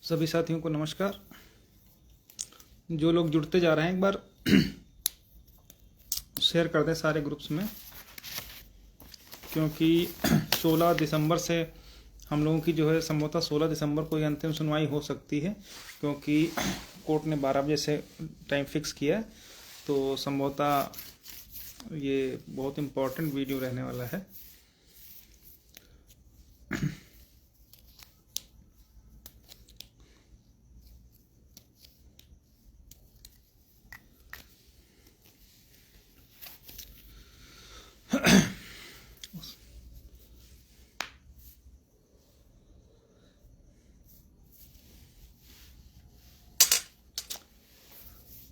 सभी साथियों को नमस्कार। जो लोग जुड़ते जा रहे हैं एक बार शेयर कर दें सारे ग्रुप्स में, क्योंकि 16 दिसंबर से हम लोगों की जो है संभवतः 16 दिसंबर को ये अंतिम सुनवाई हो सकती है, क्योंकि कोर्ट ने 12 बजे से टाइम फिक्स किया है। तो संभवतः ये बहुत इम्पोर्टेंट वीडियो रहने वाला है।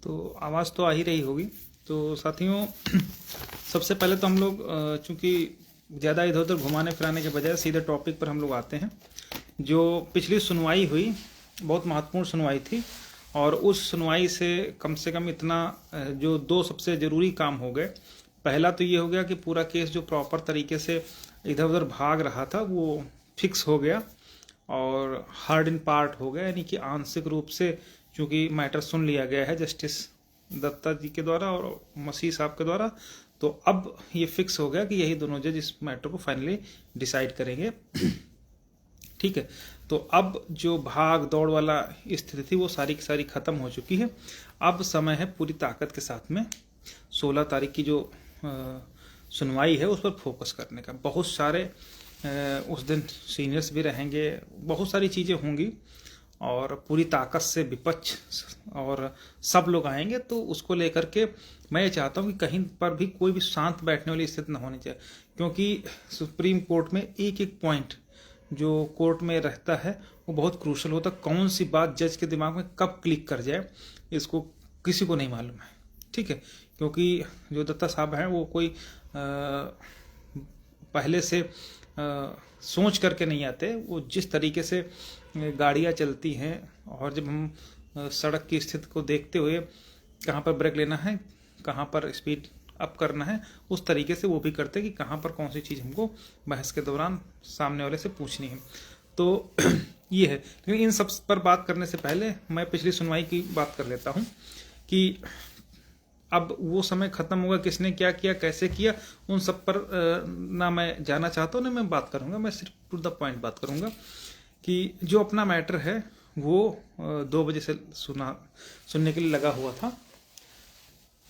तो आवाज़ तो आ ही रही होगी। तो साथियों, सबसे पहले तो हम लोग चूँकि ज़्यादा इधर उधर घुमाने फिराने के बजाय सीधे टॉपिक पर हम लोग आते हैं। जो पिछली सुनवाई हुई बहुत महत्वपूर्ण सुनवाई थी, और उस सुनवाई से कम इतना जो दो सबसे ज़रूरी काम हो गए। पहला तो ये हो गया कि पूरा केस जो प्रॉपर तरीके से इधर उधर भाग रहा था वो फिक्स हो गया और हार्ड इन पार्ट हो गया, यानी कि आंशिक रूप से चूँकि मैटर सुन लिया गया है जस्टिस दत्ता जी के द्वारा और मसीह साहब के द्वारा। तो अब ये फिक्स हो गया कि यही दोनों जज इस मैटर को फाइनली डिसाइड करेंगे। ठीक है, तो अब जो भाग दौड़ वाला स्थिति थी वो सारी की सारी खत्म हो चुकी है। अब समय है पूरी ताकत के साथ में 16 तारीख की जो सुनवाई है उस पर फोकस करने का। बहुत सारे उस दिन सीनियर्स भी रहेंगे, बहुत सारी चीज़ें होंगी और पूरी ताकत से विपक्ष और सब लोग आएंगे। तो उसको लेकर के मैं ये चाहता हूँ कि कहीं पर भी कोई भी शांत बैठने वाली स्थिति न होनी चाहिए, क्योंकि सुप्रीम कोर्ट में एक एक पॉइंट जो कोर्ट में रहता है वो बहुत क्रूशल होता है। कौन सी बात जज के दिमाग में कब क्लिक कर जाए इसको किसी को नहीं मालूम है। ठीक है, क्योंकि जो दत्ता साहब हैं वो कोई पहले से सोच करके नहीं आते। वो जिस तरीके से गाड़ियाँ चलती हैं और जब हम सड़क की स्थिति को देखते हुए कहाँ पर ब्रेक लेना है, कहाँ पर स्पीड अप करना है, उस तरीके से वो भी करते हैं कि कहाँ पर कौन सी चीज़ हमको बहस के दौरान सामने वाले से पूछनी है। तो ये है। लेकिन इन सब पर बात करने से पहले मैं पिछली सुनवाई की बात कर लेता हूँ कि अब वो समय खत्म होगा, किसने क्या किया, कैसे किया, उन सब पर ना मैं जाना चाहता हूँ ना मैं बात करूँगा। मैं सिर्फ टू द पॉइंट बात करूँगा कि जो अपना मैटर है वो 2 बजे से सुनने के लिए लगा हुआ था।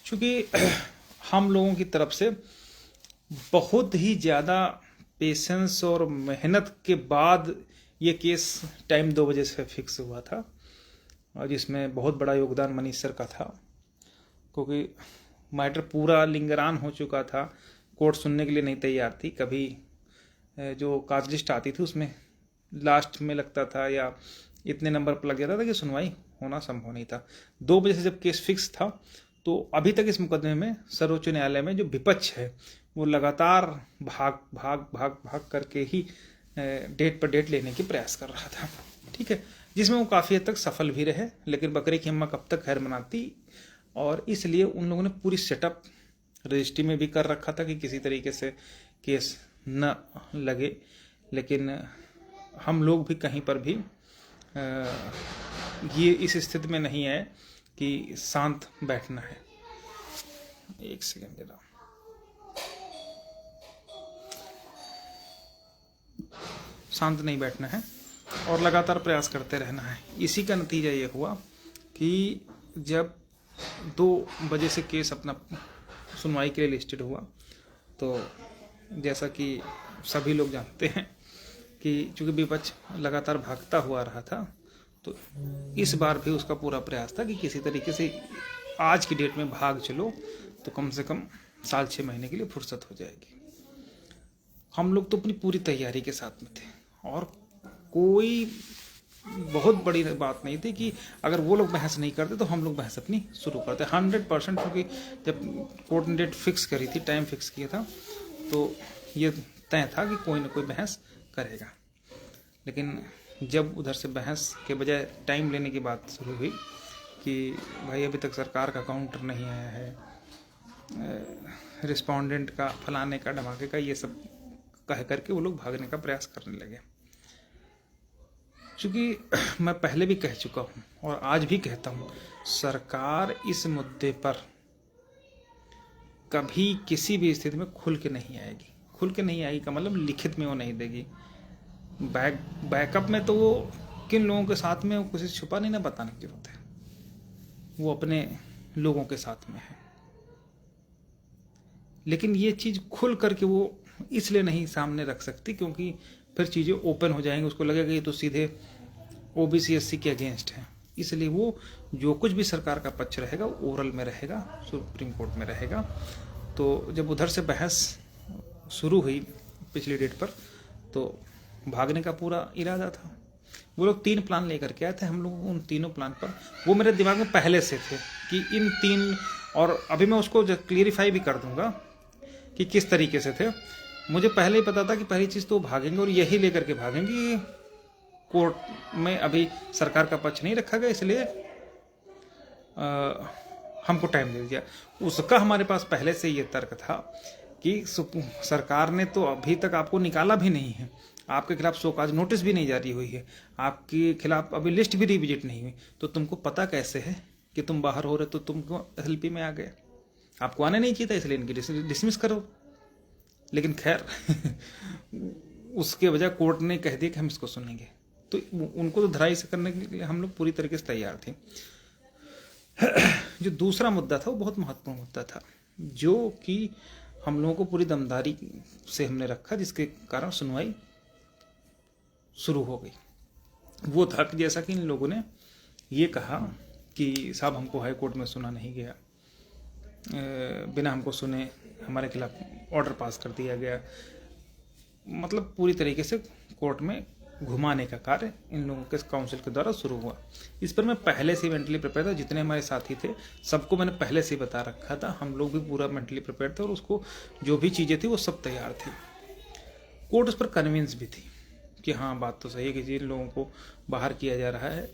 चूँकि हम लोगों की तरफ से बहुत ही ज़्यादा पेशेंस और मेहनत के बाद ये केस टाइम 2 बजे से फिक्स हुआ था, और जिसमें बहुत बड़ा योगदान मनीष सर का था, क्योंकि मैटर पूरा लिंगरान हो चुका था। कोर्ट सुनने के लिए नहीं तैयार थी। कभी जो काज लिस्ट आती थी उसमें लास्ट में लगता था या इतने नंबर पर लग जाता था कि सुनवाई होना संभव नहीं था। 2 बजे से जब केस फिक्स था तो अभी तक इस मुकदमे में सर्वोच्च न्यायालय में जो विपक्ष है वो लगातार भाग करके ही डेट पर डेट लेने की प्रयास कर रहा था। ठीक है, जिसमें वो काफ़ी हद तक सफल भी रहे, लेकिन बकरे की अम्मा कब तक खैर मनाती, और इसलिए उन लोगों ने पूरी सेटअप रजिस्ट्री में भी कर रखा था कि किसी तरीके से केस न लगे। लेकिन हम लोग भी कहीं पर भी ये इस स्थिति में नहीं है कि शांत बैठना है। एक सेकंड जरा। शांत नहीं बैठना है और लगातार प्रयास करते रहना है। इसी का नतीजा ये हुआ कि जब 2 बजे से केस अपना सुनवाई के लिए लिस्टेड हुआ, तो जैसा कि सभी लोग जानते हैं कि चूँकि विपक्ष लगातार भागता हुआ रहा था, तो इस बार भी उसका पूरा प्रयास था कि किसी तरीके से आज की डेट में भाग चलो तो कम से कम 6 महीने के लिए फुर्सत हो जाएगी। हम लोग तो अपनी पूरी तैयारी के साथ में थे और कोई बहुत बड़ी बात नहीं थी कि अगर वो लोग बहस नहीं करते तो हम लोग बहस अपनी शुरू करते 100%। क्योंकि जब कोर्ट ने डेट फिक्स करी थी, टाइम फिक्स किया था, तो ये तय था कि कोई ना कोई बहस करेगा। लेकिन जब उधर से बहस के बजाय टाइम लेने की बात शुरू हुई कि भाई अभी तक सरकार का काउंटर नहीं आया है, रिस्पोंडेंट का फलाने का धमाके का, ये सब कह करके वो लोग भागने का प्रयास करने लगे। क्योंकि मैं पहले भी कह चुका हूँ और आज भी कहता हूँ, सरकार इस मुद्दे पर कभी किसी भी स्थिति में खुल के नहीं आएगी। खुल के नहीं आएगी का मतलब लिखित में वो नहीं देगी। बैकअप में तो वो किन लोगों के साथ में, वो किसी से छुपा नहीं ना बताने की जरूरत है, वो अपने लोगों के साथ में है। लेकिन ये चीज खुल करके वो इसलिए नहीं सामने रख सकती क्योंकि फिर चीजें ओपन हो जाएंगी, उसको लगेगा ये तो सीधे ओबीसी एससी के अगेंस्ट है। इसलिए वो जो कुछ भी सरकार का पक्ष रहेगा वो ओरल में रहेगा, सुप्रीम कोर्ट में रहेगा। तो जब उधर से बहस शुरू हुई पिछली डेट पर, तो भागने का पूरा इरादा था। वो लोग 3 प्लान लेकर के आए थे। हम लोग उन तीनों प्लान पर, वो मेरे दिमाग में पहले से थे कि इन 3, और अभी मैं उसको क्लियरिफाई भी कर दूंगा कि किस तरीके से थे। मुझे पहले ही पता था कि पहली चीज तो भागेंगे और यही लेकर के भागेंगे, कोर्ट में अभी सरकार का पक्ष नहीं रखा गया, इसलिए हमको टाइम दे दिया। उसका हमारे पास पहले से ये तर्क था कि सरकार ने तो अभी तक आपको निकाला भी नहीं है, आपके खिलाफ शोकाज नोटिस भी नहीं जारी हुई है, आपके खिलाफ अभी लिस्ट भी रिविजिट नहीं हुई, तो तुमको पता कैसे है कि तुम बाहर हो रहे, तो तुमको एसएलपी में आ गए। आपको आने नहीं चाहिए था, इसलिए इनकी डिसमिस करो। लेकिन खैर उसके वजह कोर्ट ने कह दिया कि हम इसको सुनेंगे, तो उनको तो धराई से करने के लिए हम लोग पूरी तरीके से तैयार थे। जो दूसरा मुद्दा था वो बहुत महत्वपूर्ण मुद्दा था, जो कि हम लोगों को पूरी दमदारी से हमने रखा, जिसके कारण सुनवाई शुरू हो गई। वो था कि जैसा कि इन लोगों ने ये कहा कि साहब हमको हाई कोर्ट में सुना नहीं गया, बिना हमको सुने हमारे खिलाफ ऑर्डर पास कर दिया गया, मतलब पूरी तरीके से कोर्ट में घुमाने का कार्य इन लोगों के काउंसिल के द्वारा शुरू हुआ। इस पर मैं पहले से मेंटली प्रिपेयर था, जितने हमारे साथी थे सबको मैंने पहले से बता रखा था, हम लोग भी पूरा मेंटली प्रिपेयर थे और उसको जो भी चीज़ें थी वो सब तैयार थी। कोर्ट उस पर कन्विंस भी थी कि हाँ बात तो सही है कि जिन लोगों को बाहर किया जा रहा है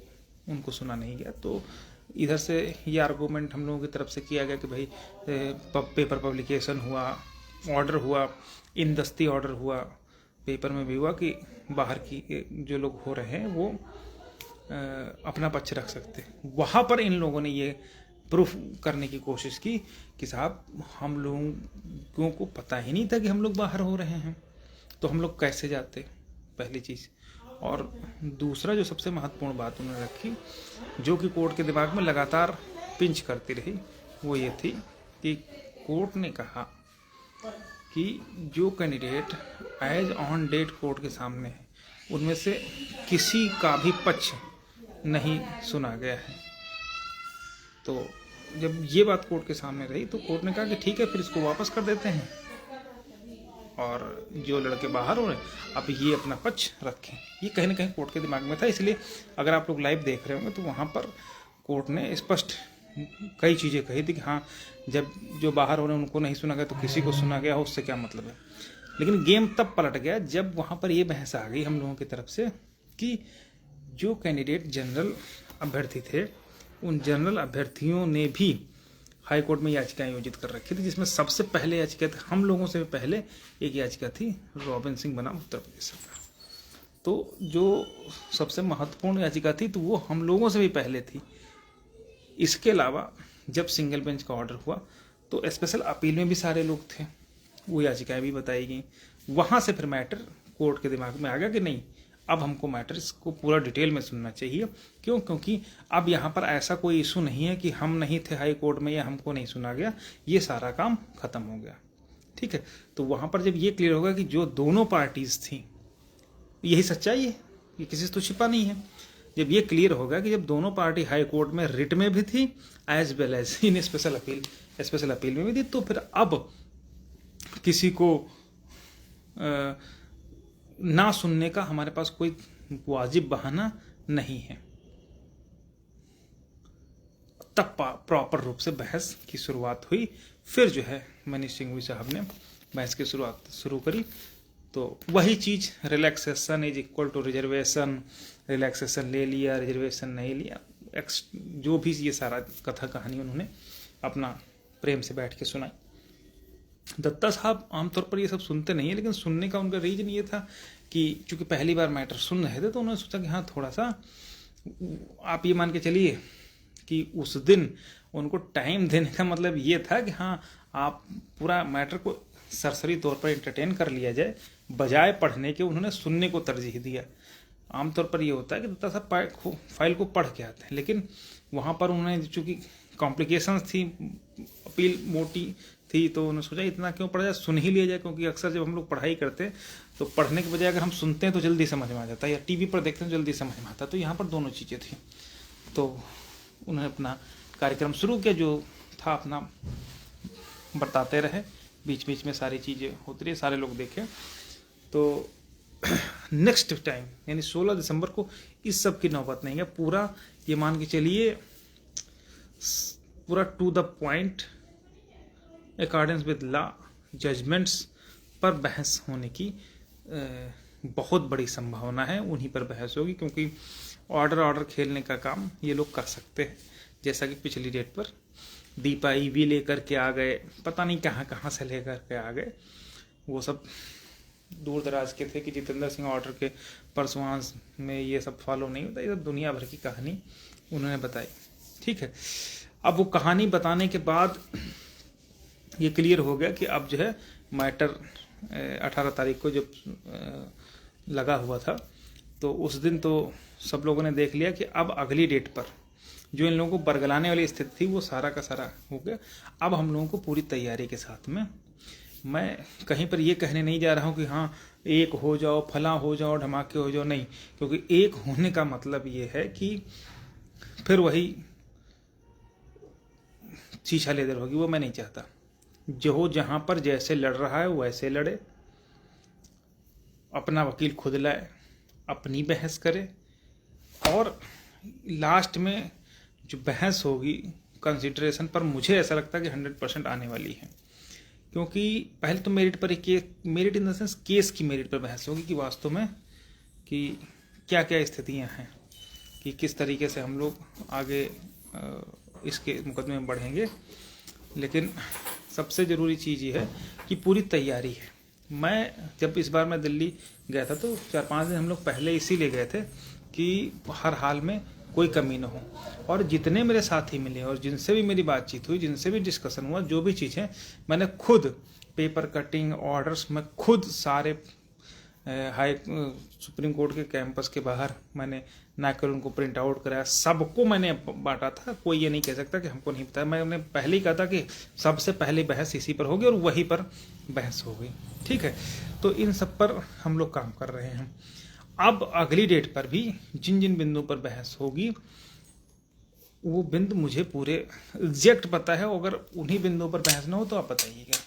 उनको सुना नहीं गया। तो इधर से ये आर्गूमेंट हम लोगों की तरफ से किया गया कि भाई पेपर पब्लिकेशन हुआ, ऑर्डर हुआ, इन दस्ती ऑर्डर हुआ, पेपर में भी हुआ कि बाहर की जो लोग हो रहे हैं वो अपना पक्ष रख सकते। वहाँ पर इन लोगों ने ये प्रूफ करने की कोशिश की कि साहब हम लोगों को पता ही नहीं था कि हम लोग बाहर हो रहे हैं, तो हम लोग कैसे जाते, पहली चीज़। और दूसरा जो सबसे महत्वपूर्ण बात उन्होंने रखी, जो कि कोर्ट के दिमाग में लगातार पिंच करती रही, वो ये थी कि कोर्ट ने कहा कि जो candidate as on date court के सामने है उनमें से किसी का भी पक्ष नहीं सुना गया है। तो जब ये बात कोर्ट के सामने रही तो कोर्ट ने कहा कि ठीक है फिर इसको वापस कर देते हैं और जो लड़के बाहर हो रहे हैं अब ये अपना पक्ष रखें। ये कहीं ना कहीं कोर्ट के दिमाग में था, इसलिए अगर आप लोग लाइव देख रहे होंगे तो वहाँ पर कोर्ट ने स्पष्ट कई चीज़ें कही थी कि हाँ जब जो बाहर हो रहे हैं उनको नहीं सुना गया तो किसी को सुना गया हो, उससे क्या मतलब है। लेकिन गेम तब पलट गया जब वहाँ पर ये बहस आ गई हम लोगों की तरफ से कि जो कैंडिडेट जनरल अभ्यर्थी थे उन जनरल अभ्यर्थियों ने भी हाई कोर्ट में याचिका आयोजित कर रखी थी, जिसमें सबसे पहले याचिका थी, हम लोगों से भी पहले एक याचिका थी रॉबिन सिंह बनाम उत्तर प्रदेश सरकार। तो जो सबसे महत्वपूर्ण याचिका थी तो वो हम लोगों से भी पहले थी। इसके अलावा जब सिंगल बेंच का ऑर्डर हुआ तो स्पेशल अपील में भी सारे लोग थे, वो याचिकाएं भी बताई गई। वहां से फिर मैटर कोर्ट के दिमाग में आ गया कि नहीं अब हमको मैटर इसको पूरा डिटेल में सुनना चाहिए। क्यों? क्योंकि अब यहाँ पर ऐसा कोई इशू नहीं है कि हम नहीं थे हाई कोर्ट में या हमको नहीं सुना गया, ये सारा काम खत्म हो गया। ठीक है, तो वहां पर जब ये क्लियर होगा कि जो दोनों पार्टीज थी, यही सच्चाई है, ये किसी से तो छिपा नहीं है। जब ये क्लियर होगा कि जब दोनों पार्टी हाई कोर्ट में रिट में भी थी as well as in special appeal में भी थी, तो फिर अब किसी को ना सुनने का हमारे पास कोई वाजिब बहाना नहीं है। तब प्रॉपर रूप से बहस की शुरुआत हुई। फिर जो है मनीष सिंघवी साहब ने बहस की शुरुआत शुरू करी। तो वही चीज relaxation is equal to reservation, relaxation ले लिया, रिजर्वेशन नहीं लिया, जो भी ये सारा कथा कहानी उन्होंने अपना प्रेम से बैठ के सुनाई। दत्ता साहब आमतौर पर ये सब सुनते नहीं है, लेकिन सुनने का उनका रीजन ये था कि चूंकि पहली बार मैटर सुन रहे थे तो उन्होंने सोचा कि हाँ थोड़ा सा, आप ये मान के चलिए कि उस दिन उनको टाइम देने का मतलब ये था कि हाँ आप पूरा मैटर को सरसरी तौर पर एंटरटेन कर लिया जाए, बजाय पढ़ने के उन्होंने सुनने को तरजीह दिया। आमतौर पर ये होता है कि दत्ता साहब फाइल को पढ़ के आते हैं, लेकिन वहाँ पर उन्होंने चूंकि कॉम्प्लिकेशंस थी, अपील मोटी थी, तो उन्होंने सोचा इतना क्यों पढ़ा जाए, सुन ही लिया जाए। क्योंकि अक्सर जब हम लोग पढ़ाई करते हैं तो पढ़ने के बजाय अगर हम सुनते हैं तो जल्दी समझ में आ जाता है, या टीवी पर देखते हैं तो जल्दी समझ में आता है। तो यहाँ पर दोनों चीज़ें थी, तो उन्होंने अपना कार्यक्रम शुरू किया, जो था अपना बताते रहे, बीच बीच में सारी चीज़ें होती रही, सारे लोग देखे। तो नेक्स्ट टाइम यानी 16 दिसंबर को इस सब की नौबत नहीं है। पूरा ये मान के चलिए पूरा to the point according with law judgments पर बहस होने की बहुत बड़ी संभावना है। उन्हीं पर बहस होगी, क्योंकि ऑर्डर खेलने का काम ये लोग कर सकते हैं। जैसा कि पिछली डेट पर दीपा ईवी लेकर के आ गए, पता नहीं कहाँ से लेकर के आ गए, वो सब दूर दराज के थे कि जितेंद्र सिंह ऑर्डर के परसुआंस में ये सब फॉलो नहीं होता। ये सब दुनिया भर की कहानी उन्होंने बताई, ठीक है। अब वो कहानी बताने के बाद ये क्लियर हो गया कि अब जो है मैटर 18 तारीख को जब लगा हुआ था, तो उस दिन तो सब लोगों ने देख लिया कि अब अगली डेट पर जो इन लोगों को बरगलाने वाली स्थिति थी वो सारा का सारा हो गया। अब हम लोगों को पूरी तैयारी के साथ में, मैं कहीं पर ये कहने नहीं जा रहा हूँ कि हाँ एक हो जाओ, फला हो जाओ, धमाके हो जाओ, नहीं। क्योंकि एक होने का मतलब ये है कि फिर वही शीशा लेदर होगी, वो मैं नहीं चाहता। जो जहाँ पर जैसे लड़ रहा है वैसे लड़े, अपना वकील खुद लाए, अपनी बहस करे, और लास्ट में जो बहस होगी कंसिडरेशन पर, मुझे ऐसा लगता है कि 100% आने वाली है। क्योंकि पहले तो मेरिट पर ही, merit in the sense case की मेरिट पर बहस होगी कि वास्तव में कि क्या क्या स्थितियां हैं, कि किस तरीके से हम लोग आगे इसके मुकदमे में बढ़ेंगे। लेकिन सबसे ज़रूरी चीज़ ये है कि पूरी तैयारी है। मैं जब इस बार मैं दिल्ली गया था तो 4-5 दिन हम लोग पहले इसीलिए गए थे कि हर हाल में कोई कमी ना हो। और जितने मेरे साथी मिले और जिनसे भी मेरी बातचीत हुई, जिनसे भी डिस्कशन हुआ, जो भी चीज़ें मैंने खुद पेपर कटिंग ऑर्डर्स मैं खुद सारे सुप्रीम कोर्ट के कैंपस के बाहर मैंने ना कर उनको प्रिंट आउट कराया, सबको मैंने बांटा था। कोई ये नहीं कह सकता कि हमको नहीं बताया। मैंने पहले ही कहा था कि सबसे पहले बहस इसी पर होगी और वहीं पर बहस हो गई, ठीक है। तो इन सब पर हम लोग काम कर रहे हैं। अब अगली डेट पर भी जिन जिन बिंदुओं पर बहस होगी वो बिंदु मुझे पूरे एग्जैक्ट पता है। अगर उन्हीं बिंदुओं पर बहस ना हो तो आप बताइएगा,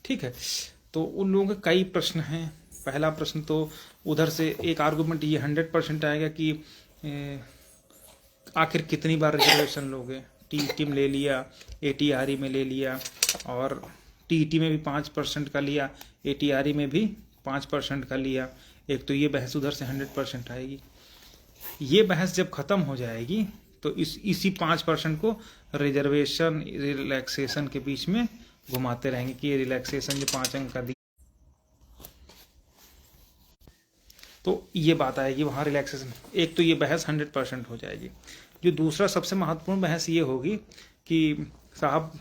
ठीक है। तो उन लोगों के कई प्रश्न हैं। पहला प्रश्न तो उधर से एक आर्गुमेंट ये 100% आएगा कि आखिर कितनी बार रिजर्वेशन लोगे। टीईटी में ले लिया, एटीआरई में ले लिया, और टीईटी में भी 5% का लिया, एटीआरई में भी 5% का लिया। एक तो ये बहस उधर से 100% आएगी। ये बहस जब खत्म हो जाएगी तो इसी 5% को रिजर्वेशन रिलैक्सेशन के बीच में घुमाते रहेंगे कि ये रिलैक्सेशन जो 5 अंक का, तो ये बात आएगी वहाँ रिलैक्सेशन। एक तो ये बहस 100% हो जाएगी। जो दूसरा सबसे महत्वपूर्ण बहस ये होगी कि साहब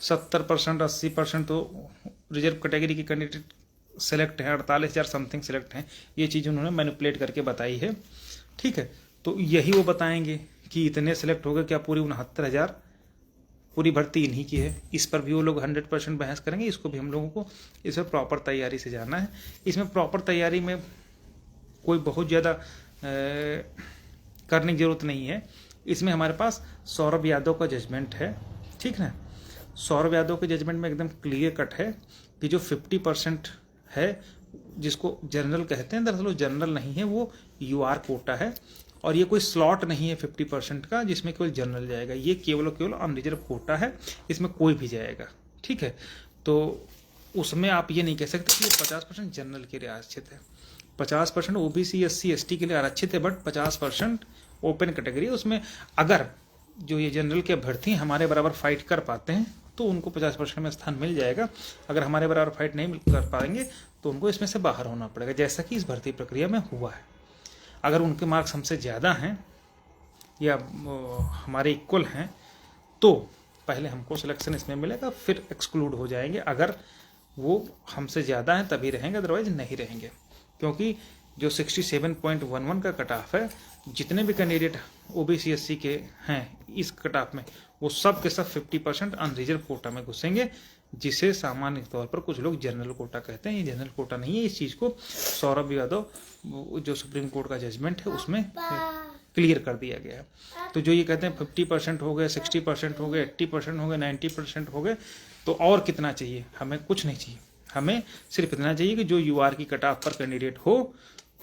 70% 80% तो रिजर्व कैटेगरी के कैंडिडेट सेलेक्ट हैं, 48,000 समथिंग सेलेक्ट हैं। ये चीज़ उन्होंने मैनिपुलेट करके बताई है, ठीक है। तो यही वो बताएंगे कि इतने सेलेक्ट हो गए, क्या पूरी 69,000 पूरी भर्ती इन्हीं की है। इस पर भी वो लोग 100% बहस करेंगे। इसको भी हम लोगों को इसमें प्रॉपर तैयारी से जाना है। इसमें प्रॉपर तैयारी में कोई बहुत ज़्यादा करने की ज़रूरत नहीं है। इसमें हमारे पास सौरभ यादव का जजमेंट है, ठीक है। सौरभ यादव के जजमेंट में एकदम क्लियर कट है कि जो 50% है जिसको जनरल कहते हैं, दरअसल वो जनरल नहीं है, वो यूआर कोटा है। और ये कोई स्लॉट नहीं है 50% का जिसमें केवल जनरल जाएगा। ये केवल और केवल अनरिजर्व कोटा है, इसमें कोई भी जाएगा, ठीक है। तो उसमें आप ये नहीं कह सकते कि ये 50% जनरल के लिए आरक्षित है, 50% ओबीसी SC ST के लिए आरक्षित है, बट 50% ओपन कैटेगरी है। उसमें अगर जो ये जनरल के अभ्यर्थी हमारे बराबर फाइट कर पाते हैं तो उनको 50% में स्थान मिल जाएगा। अगर हमारे बराबर फाइट नहीं कर पाएंगे तो उनको इसमें से बाहर होना पड़ेगा, जैसा कि इस भर्ती प्रक्रिया में हुआ है। अगर उनके मार्क्स हमसे ज़्यादा हैं या हमारे इक्वल हैं तो पहले हमको सिलेक्शन इसमें मिलेगा, फिर एक्सक्लूड हो जाएंगे। अगर वो हमसे ज़्यादा हैं तभी रहेंगे, अदरवाइज नहीं रहेंगे। क्योंकि जो 67.11 का कट ऑफ है, जितने भी कैंडिडेट ओबीसी एससी के हैं इस कट ऑफ में, वो सब के सब 50% अनरिजर्व कोटा में घुसेंगे, जिसे सामान्य तौर पर कुछ लोग जनरल कोटा कहते हैं। ये जनरल कोटा नहीं है। इस चीज़ को सौरभ यादव जो सुप्रीम कोर्ट का जजमेंट है उसमें क्लियर कर दिया गया है। तो जो ये कहते हैं 50% हो गए, 60% हो गए, 80% हो गए, 90% हो गए, तो और कितना चाहिए? हमें कुछ नहीं चाहिए। हमें सिर्फ इतना चाहिए कि जो यूआर की कट ऑफ पर कैंडिडेट हो,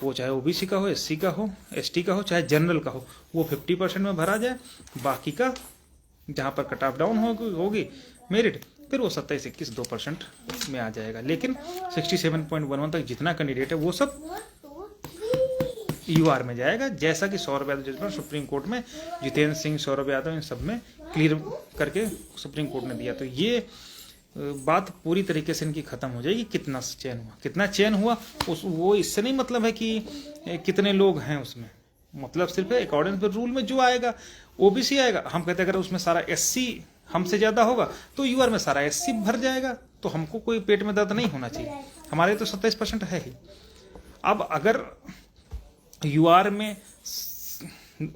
वो चाहे ओबीसी का हो, एससी का हो, एसटी का हो, चाहे जनरल का हो, वो 50% में भरा जाए। बाकी का जहाँ पर कट ऑफ डाउन होगी मेरिट, फिर वो 27-21 2% में आ जाएगा। लेकिन 67.11 तक जितना कैंडिडेट है वो सब यूआर में जाएगा, जैसा कि Saurabh Yadav judgment Supreme Court में जितेंद्र सिंह, सौरभ यादव इन सब में क्लियर करके सुप्रीम कोर्ट ने दिया। तो ये बात पूरी तरीके से इनकी खत्म हो जाएगी। कितना चयन हुआ वो इससे नहीं मतलब है कि कितने लोग हैं उसमें, मतलब सिर्फ अकॉर्डिंग टू रूल में जो आएगा ओबीसी आएगा। हम कहते हैं अगर उसमें सारा एससी हमसे ज्यादा होगा तो यूआर में सारा एससी भर जाएगा, तो हमको कोई पेट में दर्द नहीं होना चाहिए। हमारे तो 27% है ही। अब अगर यूआर में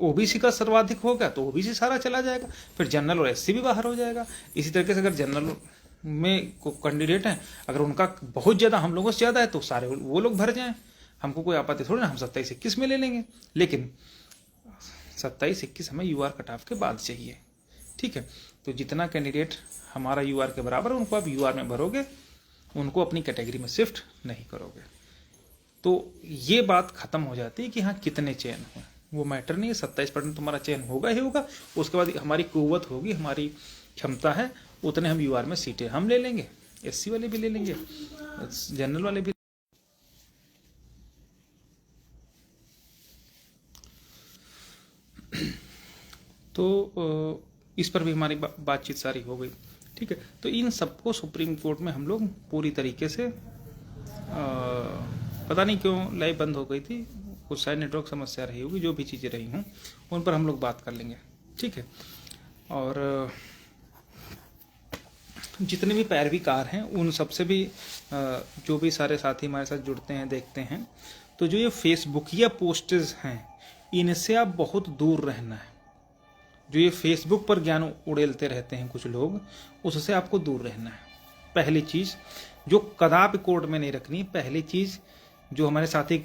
ओबीसी का सर्वाधिक होगा तो ओबीसी सारा चला जाएगा, फिर जनरल और एससी भी बाहर हो जाएगा। इसी तरीके से अगर जनरल में कैंडिडेट हैं, अगर उनका बहुत ज्यादा हम लोगों से ज्यादा है तो सारे वो लोग भर जाएं, हमको कोई आपत्ति थोड़ी ना, हम 27-21 में ले लेंगे। लेकिन 27-21 हमें यूआर कट ऑफ के बाद चाहिए। ठीक है, तो जितना कैंडिडेट हमारा यूआर के बराबर है उनको आप यूआर में भरोगे, उनको अपनी कैटेगरी में शिफ्ट नहीं करोगे। तो ये बात खत्म हो जाती है कि हाँ कितने चयन हुए, वो मैटर नहीं है। 27% तुम्हारा चयन होगा ही होगा। उसके बाद हमारी कुव्वत होगी, हमारी क्षमता है, उतने हम यूआर में सीटें हम ले लेंगे, एससी वाले भी ले लेंगे, जनरल वाले भी। तो इस पर भी हमारी बातचीत सारी हो गई। ठीक है, तो इन सबको सुप्रीम कोर्ट में हम लोग पूरी तरीके से पता नहीं क्यों लाइव बंद हो गई थी, कुछ शायद नेटवर्क समस्या रही होगी, जो भी चीज़ें रही हों उन पर हम लोग बात कर लेंगे। ठीक है, और जितने भी पैरवीकार हैं उन सबसे भी जो भी सारे साथी हमारे साथ जुड़ते हैं, देखते हैं, तो जो ये फेसबुकिया पोस्टेज हैं इनसे आप बहुत दूर रहना है। जो ये फेसबुक पर ज्ञान उड़ेलते रहते हैं कुछ लोग, उससे आपको दूर रहना है। पहली चीज़ जो कदापि कोर्ट में नहीं रखनी। पहली चीज़ जो हमारे साथी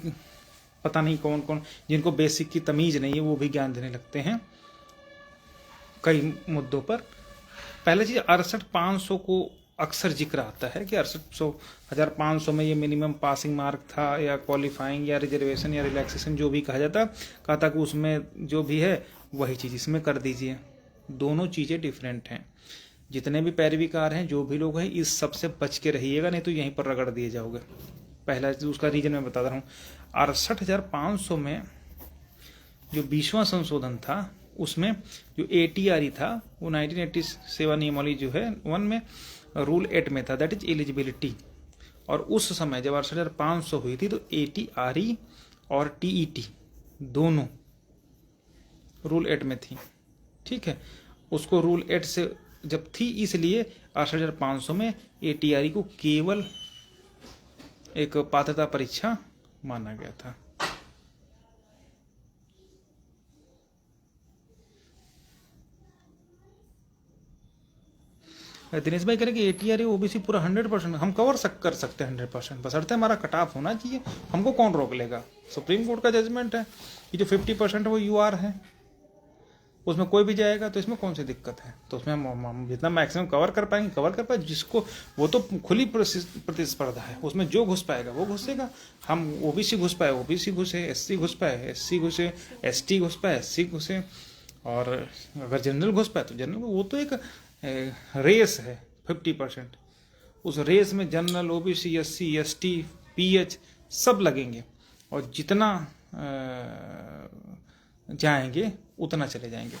पता नहीं कौन कौन जिनको बेसिक की तमीज नहीं है वो भी ज्ञान देने लगते हैं कई मुद्दों पर। पहली चीज 68,500 को अक्सर जिक्र आता है कि 68,500 में ये मिनिमम पासिंग मार्क था, या क्वालिफाइंग या रिजर्वेशन या रिलैक्सेशन जो भी कहा जाता, कहा था कि उसमें जो भी है वही चीज़ इसमें कर दीजिए। दोनों चीज़ें डिफरेंट हैं। जितने भी पैरवीकार हैं, जो भी लोग हैं, इस सब से बच के रहिएगा, नहीं तो यहीं पर रगड़ दिए जाओगे। पहला उसका रीजन मैं बता रहा हूँ। 68,500 में जो 20वां संशोधन था उसमें जो ATRE था वो 1987 नियमावली जो है 1 में रूल 8 में था, दैट इज एलिजिबिलिटी। और उस समय जब 68,500 हुई थी तो ATRE और TET दोनों रूल 8 में थी। ठीक है, उसको रूल 8 से जब थी इसलिए 68,500 में ATRE को केवल एक पात्रता परीक्षा माना गया था। दिनेश भाई कह रहे कि ATRE OBC पूरा 100% हम कवर कर सकते हैं 100%, बशर्ते हमारा कट ऑफ होना चाहिए। हमको कौन रोक लेगा? सुप्रीम कोर्ट का जजमेंट है कि जो 50% है वो UR है, उसमें कोई भी जाएगा, तो इसमें कौन सी दिक्कत है? तो उसमें हम जितना मैक्सिमम कवर कर पाएंगे कवर कर पाए। जिसको वो तो खुली प्रतिस्पर्धा है, उसमें जो घुस पाएगा वो घुसेगा। हम OBC घुस पाए OBC घुसे, SC घुस पाए SC घुसे, ST घुस पाए SC घुसे, और अगर जनरल घुस पाए तो जनरल। वो तो एक रेस है 50%। उस रेस में general OBC SC ST PH सब लगेंगे, और जितना जाएंगे उतना चले जाएंगे।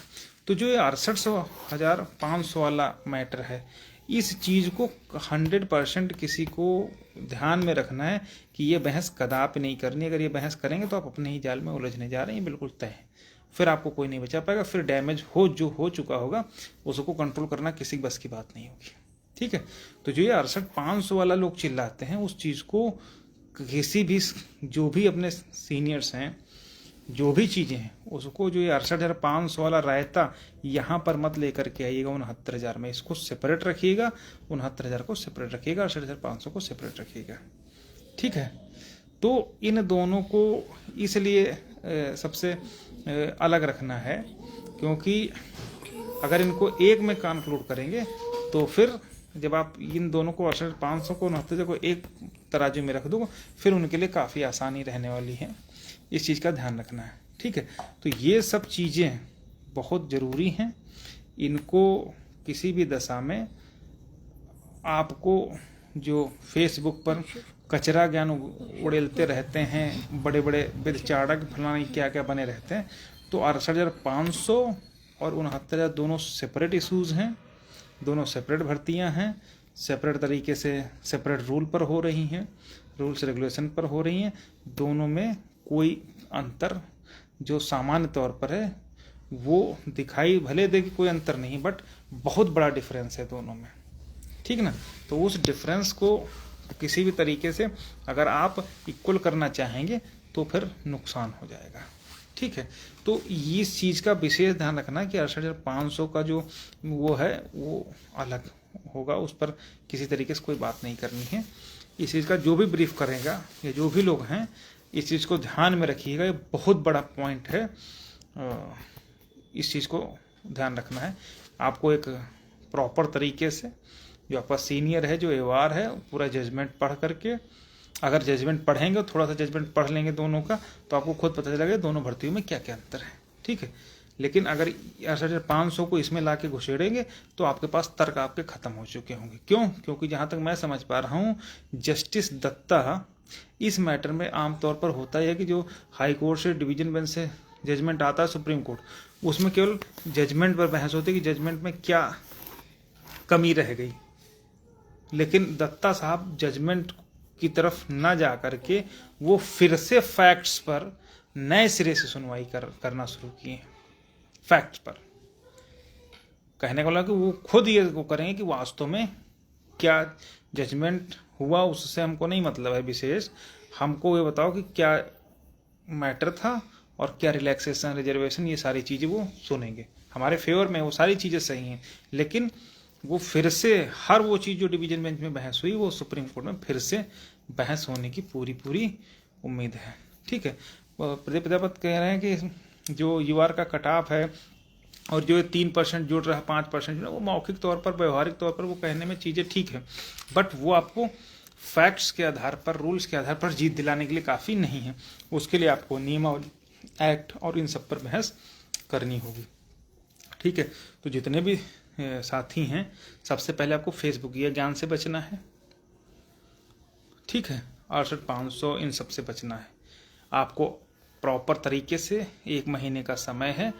तो जो ये 68,500 वाला मैटर है, इस चीज़ को 100% किसी को ध्यान में रखना है कि ये बहस कदापि नहीं करनी। अगर ये बहस करेंगे तो आप अपने ही जाल में उलझने जा रहे हैं, ये बिल्कुल तय है। फिर आपको कोई नहीं बचा पाएगा, फिर डैमेज जो हो चुका होगा उसको कंट्रोल करना किसी बस की बात नहीं होगी। ठीक है, तो जो ये 68,500 वाला लोग चिल्लाते हैं, उस चीज़ को किसी भी, जो भी अपने सीनियर्स हैं, जो भी चीज़ें हैं, उसको जो ये 68,500 वाला रायता यहाँ पर मत लेकर के आइएगा 69,000 में। इसको सेपरेट रखिएगा, 69,000 को सेपरेट रखिएगा, 68,500 को सेपरेट रखिएगा। ठीक है, तो इन दोनों को इसलिए सबसे अलग रखना है, क्योंकि अगर इनको एक में कंक्लूड करेंगे तो फिर जब आप इन दोनों को 68,500 को 69,000 को एक तराजू में रख दो, फिर उनके लिए काफ़ी आसानी रहने वाली है। इस चीज़ का ध्यान रखना है। ठीक है, तो ये सब चीज़ें बहुत ज़रूरी हैं। इनको किसी भी दशा में आपको जो फेसबुक पर कचरा ज्ञान उड़ेलते रहते हैं, बड़े बड़े विदचारक फलाने क्या क्या बने रहते हैं, तो 68,500 और 69,000 दोनों सेपरेट इशूज़ हैं, दोनों सेपरेट भर्तियां हैं, सेपरेट तरीके से सेपरेट रूल पर हो रही हैं, रूल्स रेगुलेशन पर हो रही हैं। दोनों में कोई अंतर जो सामान्य तौर पर है वो दिखाई भले दे कि कोई अंतर नहीं, बट बहुत बड़ा डिफरेंस है दोनों में। ठीक ना, तो उस डिफरेंस को किसी भी तरीके से अगर आप इक्वल करना चाहेंगे तो फिर नुकसान हो जाएगा। ठीक है, तो इस चीज़ का विशेष ध्यान रखना कि 68,500 का जो वो है वो अलग होगा, उस पर किसी तरीके से कोई बात नहीं करनी है। इस चीज़ का जो भी ब्रीफ करेगा या जो भी लोग हैं, इस चीज़ को ध्यान में रखिएगा, ये बहुत बड़ा पॉइंट है। इस चीज़ को ध्यान रखना है आपको एक प्रॉपर तरीके से। जो आपका सीनियर है, जो एवार है, पूरा जजमेंट पढ़ करके, अगर जजमेंट पढ़ेंगे, थोड़ा सा जजमेंट पढ़ लेंगे दोनों का, तो आपको खुद पता चलेगा दोनों भर्तियों में क्या क्या अंतर है। ठीक है, लेकिन अगर 68,500 को इसमें ला के घुसेड़ेंगे तो आपके पास तर्क आपके खत्म हो चुके होंगे। क्यों? क्योंकि जहाँ तक मैं समझ पा रहा हूँ, जस्टिस दत्ता इस मैटर में आमतौर पर होता है कि जो हाई कोर्ट से, डिवीजन बेंच से जजमेंट आता है सुप्रीम कोर्ट, उसमें केवल जजमेंट पर बहस होती है कि जजमेंट में क्या कमी रह गई। लेकिन दत्ता साहब जजमेंट की तरफ न जा करके वो फिर से फैक्ट्स पर नए सिरे से सुनवाई करना शुरू किए। फैक्ट्स पर कहने का मतलब कि वो खुद ये वो करेंगे कि वास्तव में क्या जजमेंट हुआ, उससे हमको नहीं मतलब है विशेष, हमको ये बताओ कि क्या मैटर था और क्या रिलैक्सेशन, रिजर्वेशन, ये सारी चीज़ें वो सुनेंगे। हमारे फेवर में वो सारी चीज़ें सही हैं, लेकिन वो फिर से हर वो चीज़ जो डिवीजन बेंच में बहस हुई वो सुप्रीम कोर्ट में फिर से बहस होने की पूरी उम्मीद है। ठीक है, प्रजापति कह रहे हैं कि जो यूआर का कट ऑफ है और जो 3% जुड़ रहा है, 5% वो मौखिक तौर पर, व्यवहारिक तौर पर वो कहने में चीज़ें ठीक है, बट वो आपको फैक्ट्स के आधार पर, रूल्स के आधार पर जीत दिलाने के लिए काफ़ी नहीं है। उसके लिए आपको नियमावली, एक्ट और इन सब पर बहस करनी होगी। ठीक है, तो जितने भी साथी हैं, सबसे पहले आपको फेसबुक या ज्ञान से बचना है। ठीक है, 68,500 इन सब से बचना है। आपको प्रॉपर तरीके से 1 महीने का समय है,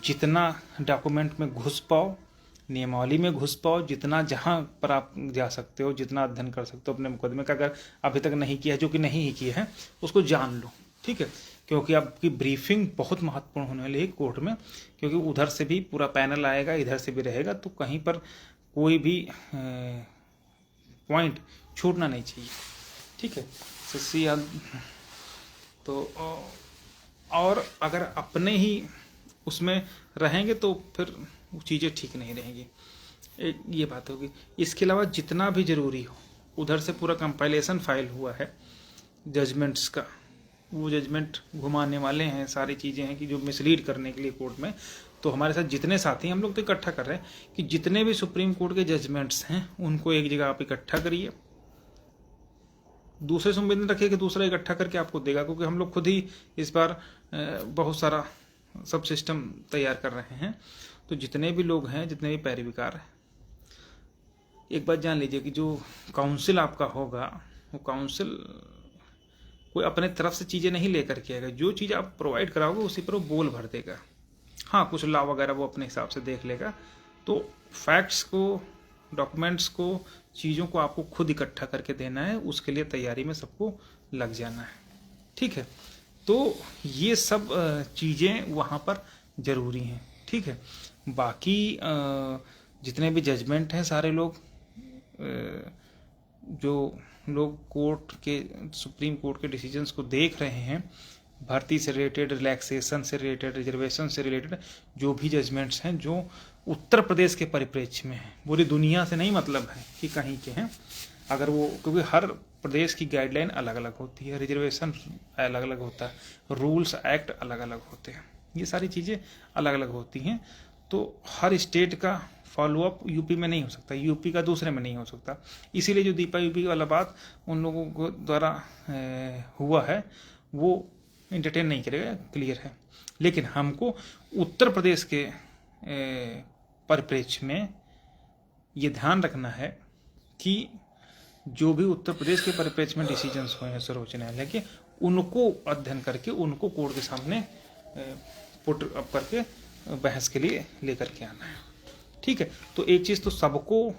जितना डॉक्यूमेंट में घुस पाओ, नियमावली में घुस पाओ, जितना जहां पर आप जा सकते हो, जितना अध्ययन कर सकते हो अपने मुकदमे का, अगर अभी तक नहीं किया है, जो कि नहीं ही किया है, उसको जान लो। ठीक है, क्योंकि आपकी ब्रीफिंग बहुत महत्वपूर्ण होने वाली है कोर्ट में, क्योंकि उधर से भी पूरा पैनल आएगा, इधर से भी रहेगा, तो कहीं पर कोई भी पॉइंट छूटना नहीं चाहिए। ठीक है, तो और अगर अपने ही उसमें रहेंगे तो फिर चीज़ें ठीक नहीं रहेंगी, एक ये बात होगी। इसके अलावा जितना भी ज़रूरी हो, उधर से पूरा कंपाइलेशन फाइल हुआ है जजमेंट्स का, वो जजमेंट घुमाने वाले हैं, सारी चीज़ें हैं कि जो मिसलीड करने के लिए कोर्ट में। तो हमारे साथ जितने साथी, हम लोग तो इकट्ठा कर रहे हैं कि जितने भी सुप्रीम कोर्ट के जजमेंट्स हैं उनको एक जगह आप इकट्ठा करिए, दूसरे से उम्मीद रखिए कि दूसरा इकट्ठा करके आपको देगा, क्योंकि हम लोग खुद ही इस बार बहुत सारा सब सिस्टम तैयार कर रहे हैं। तो जितने भी लोग हैं, जितने भी पैरविकार हैं, एक बात जान लीजिए कि जो काउंसिल आपका होगा, वो काउंसिल कोई अपने तरफ से चीज़ें नहीं लेकर के आएगा। जो चीज़ आप प्रोवाइड कराओगे उसी पर वो बोल भर देगा। हाँ, कुछ लॉ वगैरह वो अपने हिसाब से देख लेगा। तो फैक्ट्स को, डॉक्यूमेंट्स को, चीज़ों को आपको खुद इकट्ठा करके देना है, उसके लिए तैयारी में सबको लग जाना है। ठीक है, तो ये सब चीज़ें वहाँ पर ज़रूरी हैं। ठीक है, बाकी जितने भी जजमेंट हैं, सारे लोग जो लोग कोर्ट के, सुप्रीम कोर्ट के डिसीजंस को देख रहे हैं, भर्ती से रिलेटेड, रिलैक्सेशन से रिलेटेड, रिजर्वेशन से रिलेटेड जो भी जजमेंट्स हैं जो उत्तर प्रदेश के परिप्रेक्ष्य में हैं, पूरी दुनिया से नहीं मतलब है कि कहीं के हैं, अगर वो, क्योंकि हर प्रदेश की गाइडलाइन अलग अलग होती है, रिजर्वेशन अलग अलग होता है, रूल्स एक्ट अलग अलग होते हैं, ये सारी चीज़ें अलग अलग होती हैं। तो हर स्टेट का फॉलोअप यूपी में नहीं हो सकता, यूपी का दूसरे में नहीं हो सकता, इसीलिए जो दीपा यूपी वाला बात उन लोगों को द्वारा हुआ है वो इंटरटेन नहीं करेगा, क्लियर है। लेकिन हमको उत्तर प्रदेश के परिप्रेक्ष्य में ये ध्यान रखना है कि जो भी उत्तर प्रदेश के परिप्रेक्ष्य में डिसीजंस हुए हैं सर्वोच्च न्यायालय के, उनको अध्ययन करके उनको कोर्ट के सामने पुट अप करके बहस के लिए लेकर के आना है। ठीक है, तो एक चीज़ तो सबको,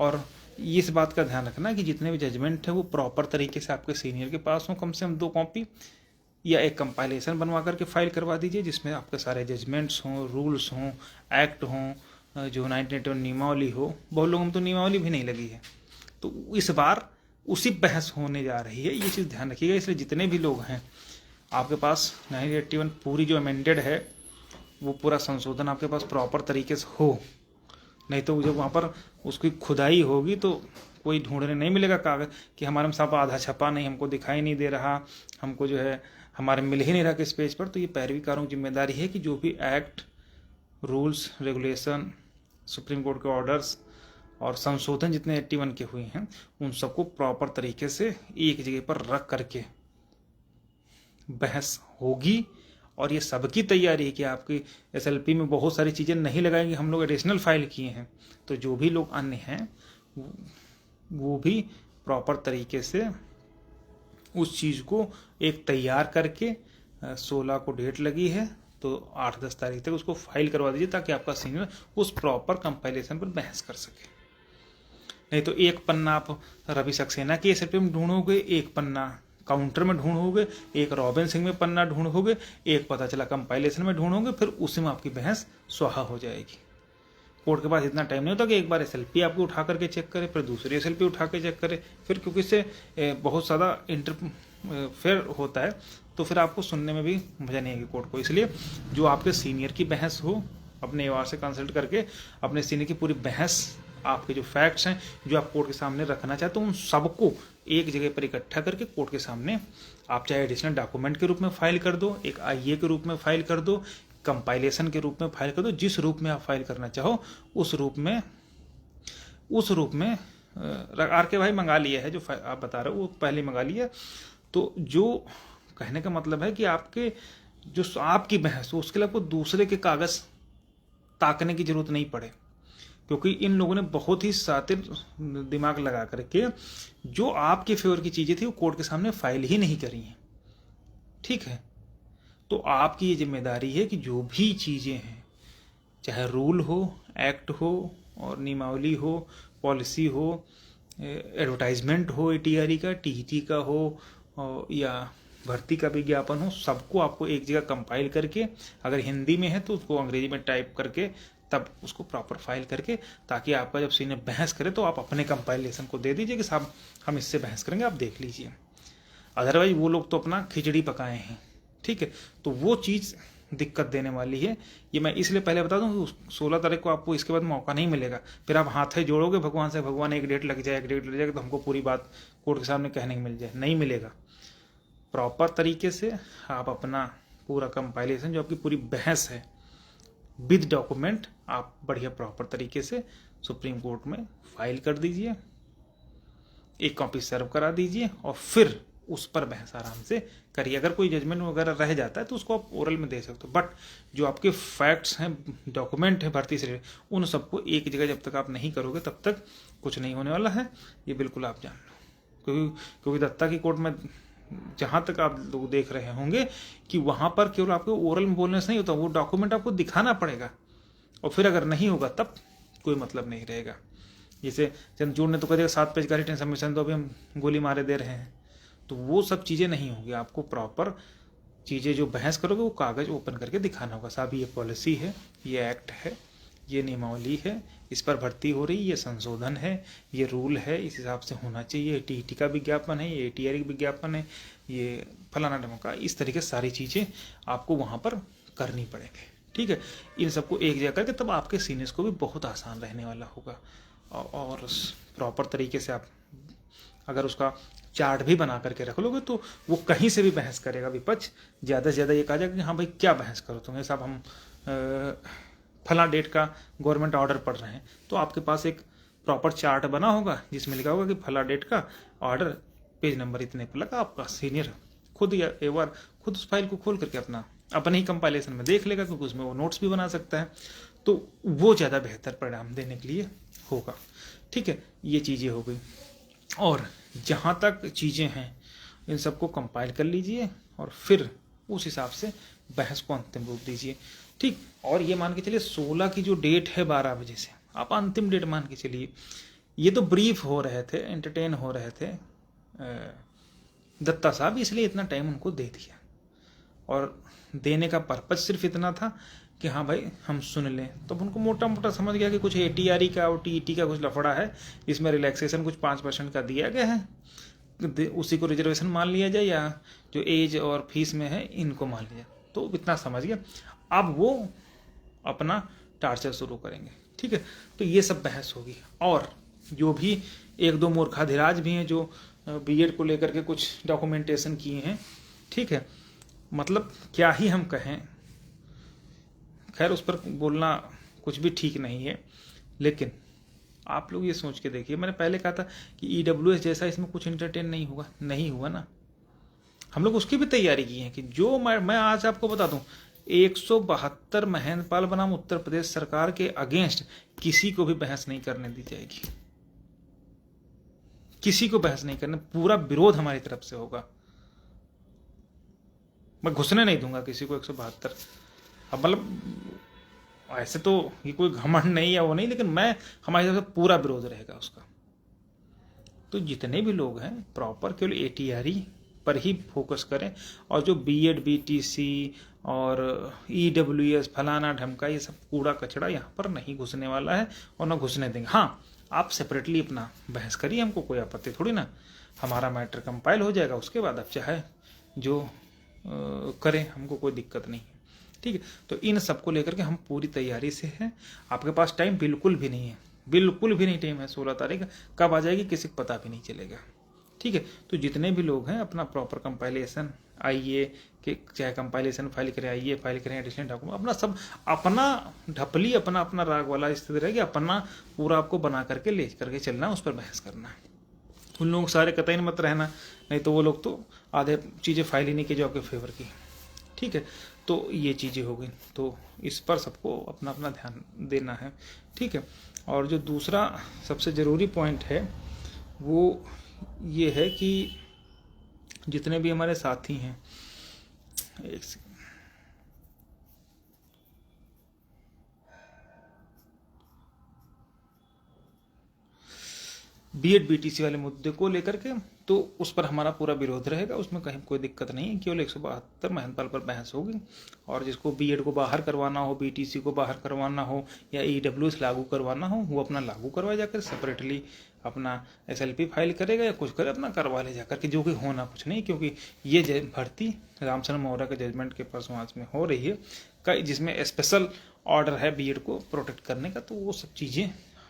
और इस बात का ध्यान रखना कि जितने भी जजमेंट है वो प्रॉपर तरीके से आपके सीनियर के पास हो, कम से कम 2 कॉपी या एक कंपाइलेशन बनवा करके फाइल करवा दीजिए, जिसमें आपके सारे जजमेंट्स हों, रूल्स हों, एक्ट हों, जो 1991 नियमावली हो। बहुत लोगों में तो नियमावली भी नहीं लगी है, तो इस बार उसी बहस होने जा रही है, ये चीज़ ध्यान रखिएगा। इसलिए जितने भी लोग हैं आपके पास 1981 पूरी जो अमेंडेड है वो पूरा संशोधन आपके पास प्रॉपर तरीके से हो, नहीं तो जब वहाँ पर उसकी खुदाई होगी तो कोई ढूंढने नहीं मिलेगा कागज कि हमारे में साहब आधा छपा नहीं, हमको दिखाई नहीं दे रहा, हमको जो है हमारे मिल ही नहीं रहा किस पेज पर। तो ये पैरवीकारों की जिम्मेदारी है कि जो भी act, rules, regulation, supreme court के ऑर्डर्स और संशोधन जितने 81 के हुए हैं उन सबको प्रॉपर तरीके से एक जगह पर रख करके बहस होगी। और ये सबकी तैयारी है कि आपकी एसएलपी में बहुत सारी चीज़ें नहीं लगाएंगे, हम लोग एडिशनल फाइल किए हैं, तो जो भी लोग अन्य हैं वो भी प्रॉपर तरीके से उस चीज़ को एक तैयार करके 16 को डेट लगी है तो 8-10 तारीख तक उसको फाइल करवा दीजिए, ताकि आपका सीनियर उस प्रॉपर कंपाइलेशन पर बहस कर सके। नहीं तो एक पन्ना आप रवि सक्सेना की एसएलपी में ढूंढोगे, एक पन्ना काउंटर में ढूंढोगे, एक रॉबिन सिंह में पन्ना ढूंढोगे, एक पता चला कंपाइलेशन में ढूंढोगे, फिर उसी में आपकी बहस स्वाहा हो जाएगी। कोर्ट के पास इतना टाइम नहीं होता कि एक बार एसएलपी आपको उठा करके चेक करे, फिर दूसरी एसएलपी उठा के चेक करे, फिर क्योंकि इससे बहुत ज़्यादा इंटरफेयर होता है तो फिर आपको सुनने में भी मजा नहीं आएगी कोर्ट को। इसलिए जो आपके सीनियर की बहस हो, अपने एवार से कंसल्ट करके अपने सीनियर की पूरी बहस, आपके जो फैक्ट्स हैं जो आप कोर्ट के सामने रखना चाहते हो, उन सबको एक जगह पर इकट्ठा करके कोर्ट के सामने आप चाहे एडिशनल डॉक्यूमेंट के रूप में फाइल कर दो, एक आईए के रूप में फाइल कर दो, कंपाइलेशन के रूप में फाइल कर दो, जिस रूप में आप फाइल करना चाहो उस रूप में आर के भाई मंगा लिया है, जो आप बता रहे हो वो पहले मंगा लिया। तो जो कहने का मतलब है कि आपके जो आपकी बहस हो उसके लिए आपको दूसरे के कागज ताकने की जरूरत नहीं पड़े, क्योंकि इन लोगों ने बहुत ही शातिर दिमाग लगा करके जो आपके फेवर की चीजें थी वो कोर्ट के सामने फाइल ही नहीं करी हैं। ठीक है, तो आपकी ये जिम्मेदारी है कि जो भी चीजें हैं, चाहे रूल हो, एक्ट हो और नियमावली हो, पॉलिसी हो, एडवर्टाइजमेंट हो, एटीआरई का, टीईटी का हो या भर्ती का विज्ञापन हो, सबको आपको एक जगह कंपाइल करके, अगर हिंदी में है तो उसको अंग्रेजी में टाइप करके तब उसको प्रॉपर फाइल करके, ताकि आपका जब सीनियर बहस करे तो आप अपने कंपाइलेशन को दे दीजिए कि साहब हम इससे बहस करेंगे, आप देख लीजिए। अदरवाइज वो लोग तो अपना खिचड़ी पकाए हैं। ठीक है, तो वो चीज़ दिक्कत देने वाली है। ये मैं इसलिए पहले बता दूं कि 16 तारीख को आपको इसके बाद मौका नहीं मिलेगा, फिर आप हाथ जोड़ोगे भगवान से, भगवान एक डेट लग जाए तो हमको पूरी बात कोर्ट के सामने कहने को मिल जाए, नहीं मिलेगा। प्रॉपर तरीके से आप अपना पूरा कंपाइलेशन, जो आपकी पूरी बहस है विद डॉक्यूमेंट, आप बढ़िया प्रॉपर तरीके से सुप्रीम कोर्ट में फाइल कर दीजिए, एक कॉपी सर्व करा दीजिए और फिर उस पर बहस आराम से करिए। अगर कोई जजमेंट वगैरह रह जाता है तो उसको आप ओरल में दे सकते हो, बट जो आपके फैक्ट्स हैं, डॉक्यूमेंट है भर्ती से, उन सबको एक जगह जब तक आप नहीं करोगे तब तक कुछ नहीं होने वाला है, ये बिल्कुल आप जान लो। क्योंकि दत्ता की कोर्ट में जहाँ तक आप लोग देख रहे होंगे कि वहाँ पर केवल आपको ओरल में बोलने से नहीं होता, वो डॉक्यूमेंट आपको दिखाना पड़ेगा, और फिर अगर नहीं होगा तब कोई मतलब नहीं रहेगा। जैसे चंद्रचूड़ ने तो कह दिया 7 पेज का रिटन सबमिशन, तो अभी हम गोली मारे दे रहे हैं, तो वो सब चीज़ें नहीं होंगी। आपको प्रॉपर चीज़ें जो बहस करोगे वो कागज़ ओपन करके दिखाना होगा, साहब ये पॉलिसी है, ये एक्ट है, ये नियमावली है, इस पर भर्ती हो रही, ये संशोधन है, ये रूल है, इस हिसाब से होना चाहिए, टीटी का विज्ञापन है, ये टीआर का विज्ञापन है, ये फलाना ढमका, इस तरीके से सारी चीज़ें आपको वहाँ पर करनी पड़ेंगी। ठीक है, इन सबको एक जगह करके तब आपके सीनियर्स को भी बहुत आसान रहने वाला होगा। और प्रॉपर तरीके से आप अगर उसका चार्ट भी बना करके रख लोगे तो वो कहीं से भी बहस करेगा विपक्ष, ज़्यादा से ज़्यादा ये कहा जाएगा कि हाँ भाई क्या बहस करो तुम्हें साहब, हम फला डेट का गवर्नमेंट ऑर्डर पढ़ रहे हैं, तो आपके पास एक प्रॉपर चार्ट बना होगा जिसमें लिखा होगा कि फला डेट का ऑर्डर पेज नंबर इतने पर लगा। आपका सीनियर खुद या एक बार खुद उस फाइल को खोल करके अपने ही कंपाइलेशन में देख लेगा, क्योंकि उसमें वो नोट्स भी बना सकता है, तो वो ज़्यादा बेहतर परिणाम देने के लिए होगा। ठीक है, ये चीज़ें हो गई। और जहाँ तक चीज़ें हैं इन सबको कंपाइल कर लीजिए और फिर उस हिसाब से बहस को अंतिम रूप दीजिए। ठीक, और ये मान के चलिए 16 की जो डेट है 12 बजे से आप अंतिम डेट मान के चलिए। ये तो ब्रीफ हो रहे थे, एंटरटेन हो रहे थे दत्ता साहब, इसलिए इतना टाइम उनको दे दिया, और देने का पर्पज सिर्फ इतना था कि हाँ भाई हम सुन लें। तो उनको मोटा मोटा समझ गया कि कुछ ATRE का और TET का कुछ लफड़ा है, इसमें रिलैक्सेशन कुछ 5% का दिया गया है, उसी को रिजर्वेशन मान लिया जाए, या जो एज और फीस में है इनको मान लिया, तो इतना समझ गया। अब वो अपना टार्चर शुरू करेंगे। ठीक है, तो ये सब बहस होगी। और जो भी 1-2 मूर्खाधिराज भी हैं जो BEd को लेकर के कुछ डॉक्यूमेंटेशन किए हैं, ठीक है, मतलब क्या ही हम कहें, खैर उस पर बोलना कुछ भी ठीक नहीं है, लेकिन आप लोग ये सोच के देखिए, मैंने पहले कहा था कि EWS जैसा इसमें कुछ एंटरटेन नहीं होगा, नहीं हुआ ना। हम लोग उसकी भी तैयारी की है कि जो मैं आज आपको बता दूं, 172 महेंद्रपाल बनाम उत्तर प्रदेश सरकार के अगेंस्ट किसी को भी बहस नहीं करने दी जाएगी, किसी को बहस नहीं करने, पूरा विरोध हमारी तरफ से होगा। मैं घुसने नहीं दूंगा किसी को 172। अब मतलब ऐसे तो ये कोई घमंड नहीं है, वो नहीं, लेकिन मैं हमारी तरफ से पूरा विरोध रहेगा उसका। तो जितने भी लोग हैं प्रॉपर केवल ATRE पर ही फोकस करें, और जो BEd BTC और EWS फलाना ढमका, ये सब कूड़ा कचड़ा यहाँ पर नहीं घुसने वाला है और ना घुसने देंगे। हाँ, आप सेपरेटली अपना बहस करिए, हमको कोई आपत्ति थोड़ी ना, हमारा मैटर कंपाइल हो जाएगा, उसके बाद आप चाहे जो करें, हमको कोई दिक्कत नहीं है। ठीक है, तो इन सबको लेकर के हम पूरी तैयारी से हैं। आपके पास टाइम बिल्कुल भी नहीं है, बिल्कुल भी नहीं टाइम है। 16 तारीख कब आ जाएगी किसी को पता भी नहीं चलेगा। ठीक है, तो जितने भी लोग हैं अपना प्रॉपर कंपाइलेशन आइए कि चाहे कंपाइलेशन फाइल करें, आइए फाइल करें, एडिशनल डॉक्यूमेंट अपना सब, अपना ढपली, अपना अपना राग वाला स्थिति रहेगी, अपना पूरा आपको बना करके ले करके चलना, उस पर बहस करना है। उन लोग सारे कतई मत रहना, नहीं तो वो लोग तो आधे चीज़ें फाइल ही नहीं की जो आपके फेवर की। ठीक है, तो ये चीज़ें हो गई, तो इस पर सबको अपना अपना ध्यान देना है। ठीक है, और जो दूसरा सबसे ज़रूरी पॉइंट है वो ये है कि जितने भी हमारे साथी हैं, BEd BTC वाले मुद्दे को लेकर के, तो उस पर हमारा पूरा विरोध रहेगा, उसमें कहीं कोई दिक्कत नहीं है। केवल 172 महेंद्रपाल पर बहस होगी, और जिसको BEd को बाहर करवाना हो, BTC को बाहर करवाना हो, या EWS लागू करवाना हो, वो अपना लागू करवाए जाकर, सेपरेटली अपना SLP फाइल करेगा या कुछ करे, अपना करवा ले जाकर के, जो कि होना कुछ नहीं, क्योंकि ये भर्ती रामचंद्र मौर्य के जजमेंट के परसवांच में हो रही है, जिसमें स्पेशल ऑर्डर है BEd को प्रोटेक्ट करने का, तो वो सब चीज़ें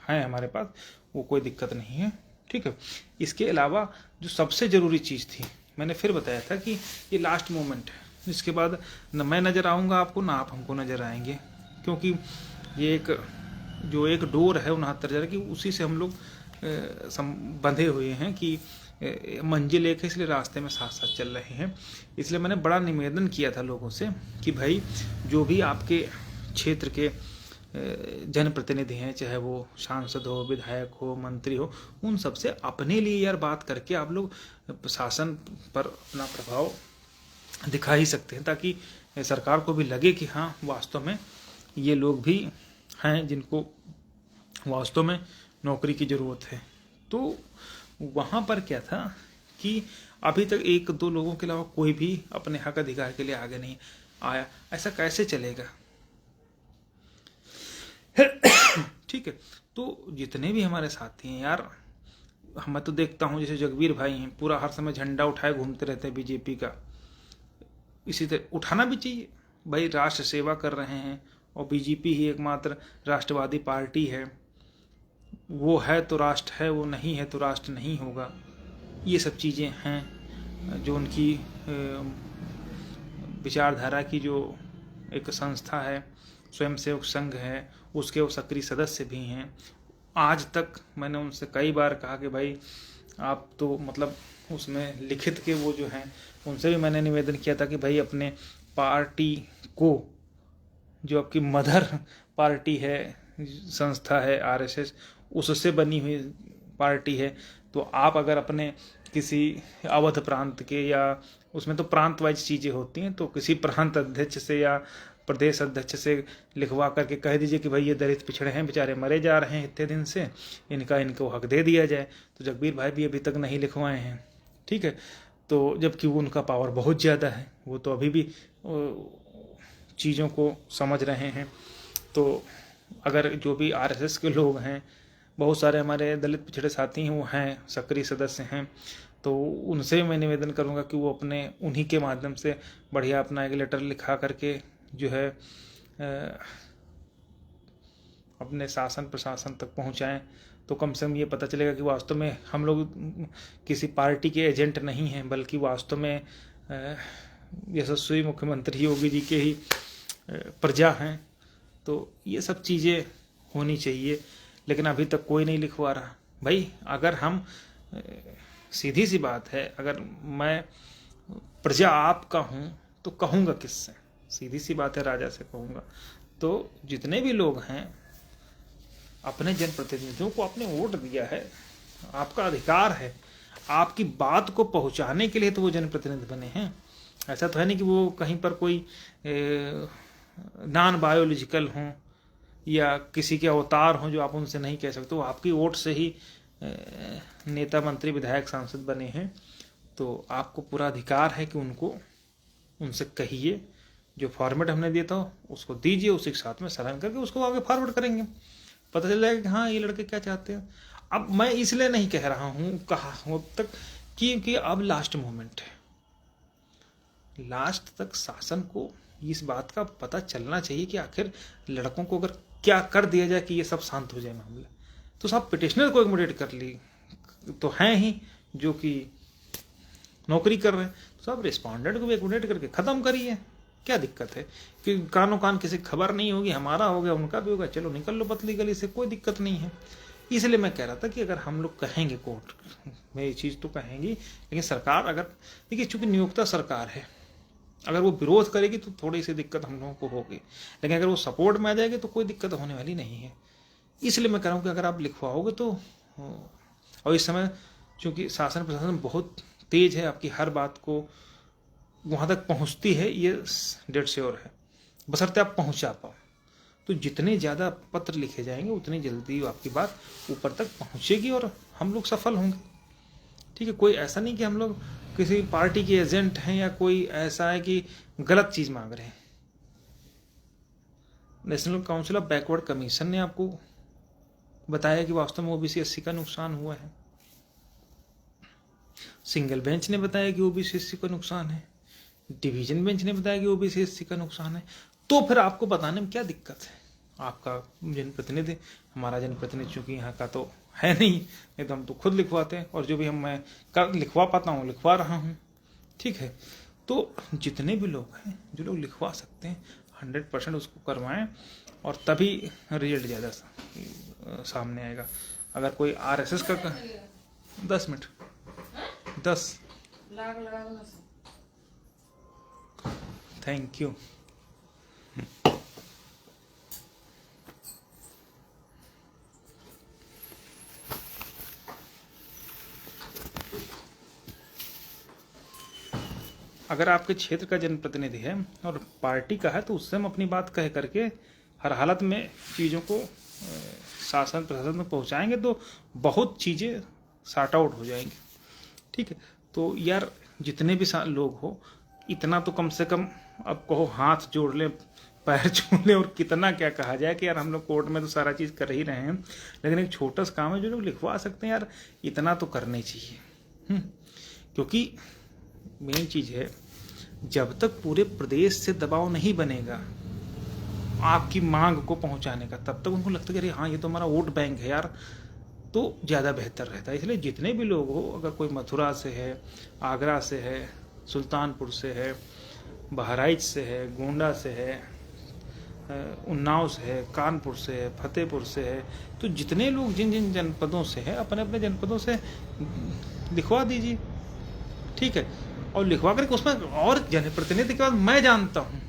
हैं हमारे पास, वो कोई दिक्कत नहीं है। ठीक है, इसके अलावा जो सबसे ज़रूरी चीज़ थी, मैंने फिर बताया था कि ये लास्ट मोमेंट है, इसके बाद न मैं नज़र आऊँगा आपको, ना आप हमको नज़र आएंगे, क्योंकि ये एक डोर है 69,000 की, उसी से हम लोग बंधे हुए हैं कि मंजिल एक है, इसलिए रास्ते में साथ साथ चल रहे हैं। इसलिए मैंने बड़ा निवेदन किया था लोगों से कि भाई जो भी आपके क्षेत्र के जनप्रतिनिधि हैं, चाहे वो सांसद हो, विधायक हो, मंत्री हो, उन सबसे अपने लिए यार बात करके आप लोग शासन पर अपना प्रभाव दिखा ही सकते हैं, ताकि सरकार को भी लगे कि हाँ वास्तव में ये लोग भी हैं जिनको वास्तव में नौकरी की ज़रूरत है। तो वहाँ पर क्या था कि अभी तक 1-2 लोगों के अलावा कोई भी अपने हक अधिकार के लिए आगे नहीं आया। ऐसा कैसे चलेगा? ठीक है, तो जितने भी हमारे साथी हैं यार, मैं तो देखता हूँ जैसे जगबीर भाई हैं, पूरा हर समय झंडा उठाए घूमते रहते हैं बीजेपी का। इसी तरह उठाना भी चाहिए भाई, राष्ट्र सेवा कर रहे हैं और बीजेपी ही एकमात्र राष्ट्रवादी पार्टी है। वो है तो राष्ट्र है, वो नहीं है तो राष्ट्र नहीं होगा। ये सब चीज़ें हैं जो उनकी विचारधारा की जो एक संस्था है, स्वयंसेवक संघ है, उसके वो सक्रिय सदस्य भी हैं। आज तक मैंने उनसे कई बार कहा कि भाई आप तो मतलब उसमें लिखित के वो जो हैं उनसे भी मैंने निवेदन किया था कि भाई अपने पार्टी को, जो आपकी मदर पार्टी है, संस्था है आरएसएस, उससे बनी हुई पार्टी है, तो आप अगर अपने किसी अवध प्रांत के, या उसमें तो प्रांत वाइज चीज़ें होती हैं, तो किसी प्रांत अध्यक्ष से या प्रदेश अध्यक्ष से लिखवा करके कह दीजिए कि भाई ये दलित पिछड़े हैं, बेचारे मरे जा रहे हैं इतने दिन से, इनको हक दे दिया जाए। तो जगबीर भाई भी अभी तक नहीं लिखवाए हैं, ठीक है। तो जबकि वो उनका पावर बहुत ज़्यादा है, वो तो अभी भी चीज़ों को समझ रहे हैं। तो अगर जो भी आरएसएस के लोग हैं, बहुत सारे हमारे दलित पिछड़े साथी हैं, वो हैं सक्रिय सदस्य हैं, तो उनसे मैं निवेदन करूंगा कि वो अपने उन्हीं के माध्यम से बढ़िया अपना एक लेटर लिखा करके जो है अपने शासन प्रशासन तक पहुंचाएं। तो कम से कम ये पता चलेगा कि वास्तव में हम लोग किसी पार्टी के एजेंट नहीं हैं, बल्कि वास्तव में यशस्वी मुख्यमंत्री योगी जी के ही प्रजा हैं। तो ये सब चीज़ें होनी चाहिए, लेकिन अभी तक कोई नहीं लिखवा रहा। भाई अगर हम, सीधी सी बात है, अगर मैं प्रजा आपका हूँ तो कहूँगा किससे? सीधी सी बात है, राजा से कहूँगा। तो जितने भी लोग हैं, अपने जनप्रतिनिधियों को आपने वोट दिया है, आपका अधिकार है, आपकी बात को पहुंचाने के लिए तो वो जनप्रतिनिधि बने हैं। ऐसा तो है नहीं कि वो कहीं पर कोई नॉन बायोलॉजिकल हों या किसी के अवतार हों जो आप उनसे नहीं कह सकते। वो आपकी वोट से ही नेता, मंत्री, विधायक, सांसद बने हैं। तो आपको पूरा अधिकार है कि उनसे कहिए, जो फॉर्मेट हमने दिया था उसको दीजिए, उसी के साथ में साइन करके उसको आगे फॉरवर्ड करेंगे, पता चल जाएगा कि हाँ ये लड़के क्या चाहते हैं। अब मैं इसलिए नहीं कह रहा हूँ, कहा हूँ अब तक, क्योंकि अब लास्ट मोमेंट है। लास्ट तक शासन को इस बात का पता चलना चाहिए कि आखिर लड़कों को अगर क्या कर दिया जाए कि ये सब शांत हो जाए मामला। तो सब पिटिशनर को एकोमोडेट कर ली तो हैं ही जो कि नौकरी कर रहे हैं, तो सब रिस्पॉन्डेंट को भी एकोमोडेट करके ख़त्म करिए। क्या दिक्कत है कि कानों कान किसी खबर नहीं होगी, हमारा हो गया उनका भी होगा, चलो निकल लो पतली गली से, कोई दिक्कत नहीं है। इसलिए मैं कह रहा था कि अगर हम लोग कहेंगे कोर्ट में ये चीज़ तो कहेंगी, लेकिन सरकार अगर, देखिए चूंकि नियोक्ता सरकार है, अगर वो विरोध करेगी तो थोड़ी सी दिक्कत हम लोगों को होगी, लेकिन अगर वो सपोर्ट में आ जाएगी तो कोई दिक्कत होने वाली नहीं है। इसलिए मैं कह रहा हूँ कि अगर आप लिखवाओगे तो, और इस समय चूंकि शासन प्रशासन बहुत तेज है, आपकी हर बात को वहाँ तक पहुँचती है, ये डेड श्योर है, बशर्ते आप पहुँचा पाओ। तो जितने ज़्यादा पत्र लिखे जाएंगे उतनी जल्दी आपकी बात ऊपर तक पहुँचेगी और हम लोग सफल होंगे। ठीक है, कोई ऐसा नहीं कि हम लोग किसी पार्टी के एजेंट हैं या कोई ऐसा है कि गलत चीज़ मांग रहे हैं। National council of backward commission ने आपको बताया कि वास्तव में ओबीसी एससी का नुकसान हुआ है। सिंगल बेंच ने बताया कि ओबीसी एससी का नुकसान है। डिवीजन बेंच ने बताया कि ओबीसी एससी का नुकसान है। तो फिर आपको बताने में क्या दिक्कत है? आपका जनप्रतिनिधि, हमारा जनप्रतिनिधि चूंकि यहाँ का तो है नहीं तो हम तो खुद लिखवाते हैं, और जो भी मैं लिखवा पाता हूँ लिखवा रहा हूँ। ठीक है, तो जितने भी लोग हैं जो लोग लिखवा सकते हैं 100% उसको करवाएं, और तभी रिजल्ट ज़्यादा सामने आएगा। अगर कोई आरएसएस का 10 मिनट 10 थैंक यू। अगर आपके क्षेत्र का जनप्रतिनिधि है और पार्टी का है तो उससे हम अपनी बात कह करके हर हालत में चीज़ों को शासन प्रशासन में पहुंचाएंगे तो बहुत चीज़ें सॉर्ट आउट हो जाएंगी। ठीक है, तो यार जितने भी लोग हो, इतना तो कम से कम अब कहो हाथ जोड़ ले, पैर छू ले, और कितना क्या कहा जाए कि यार हम लोग कोर्ट में तो सारा चीज़ कर ही रहे हैं, लेकिन एक छोटा सा काम है जो लोग लिखवा सकते हैं, यार इतना तो करना चाहिए। क्योंकि मेन चीज़ है, जब तक पूरे प्रदेश से दबाव नहीं बनेगा आपकी मांग को पहुंचाने का, तब तक उनको लगता है कि अरे हाँ ये तो हमारा वोट बैंक है यार, तो ज़्यादा बेहतर रहता है। इसलिए जितने भी लोग हो, अगर कोई मथुरा से है, आगरा से है, सुल्तानपुर से है, बहराइच से है, गोंडा से है, उन्नाव से है, कानपुर से है, फतेहपुर से है, तो जितने लोग जिन जिन जनपदों से हैं अपने अपने जनपदों से लिखवा दीजिए। ठीक है, और लिखवा करके उसमें, और जनप्रतिनिधि के बाद मैं जानता हूँ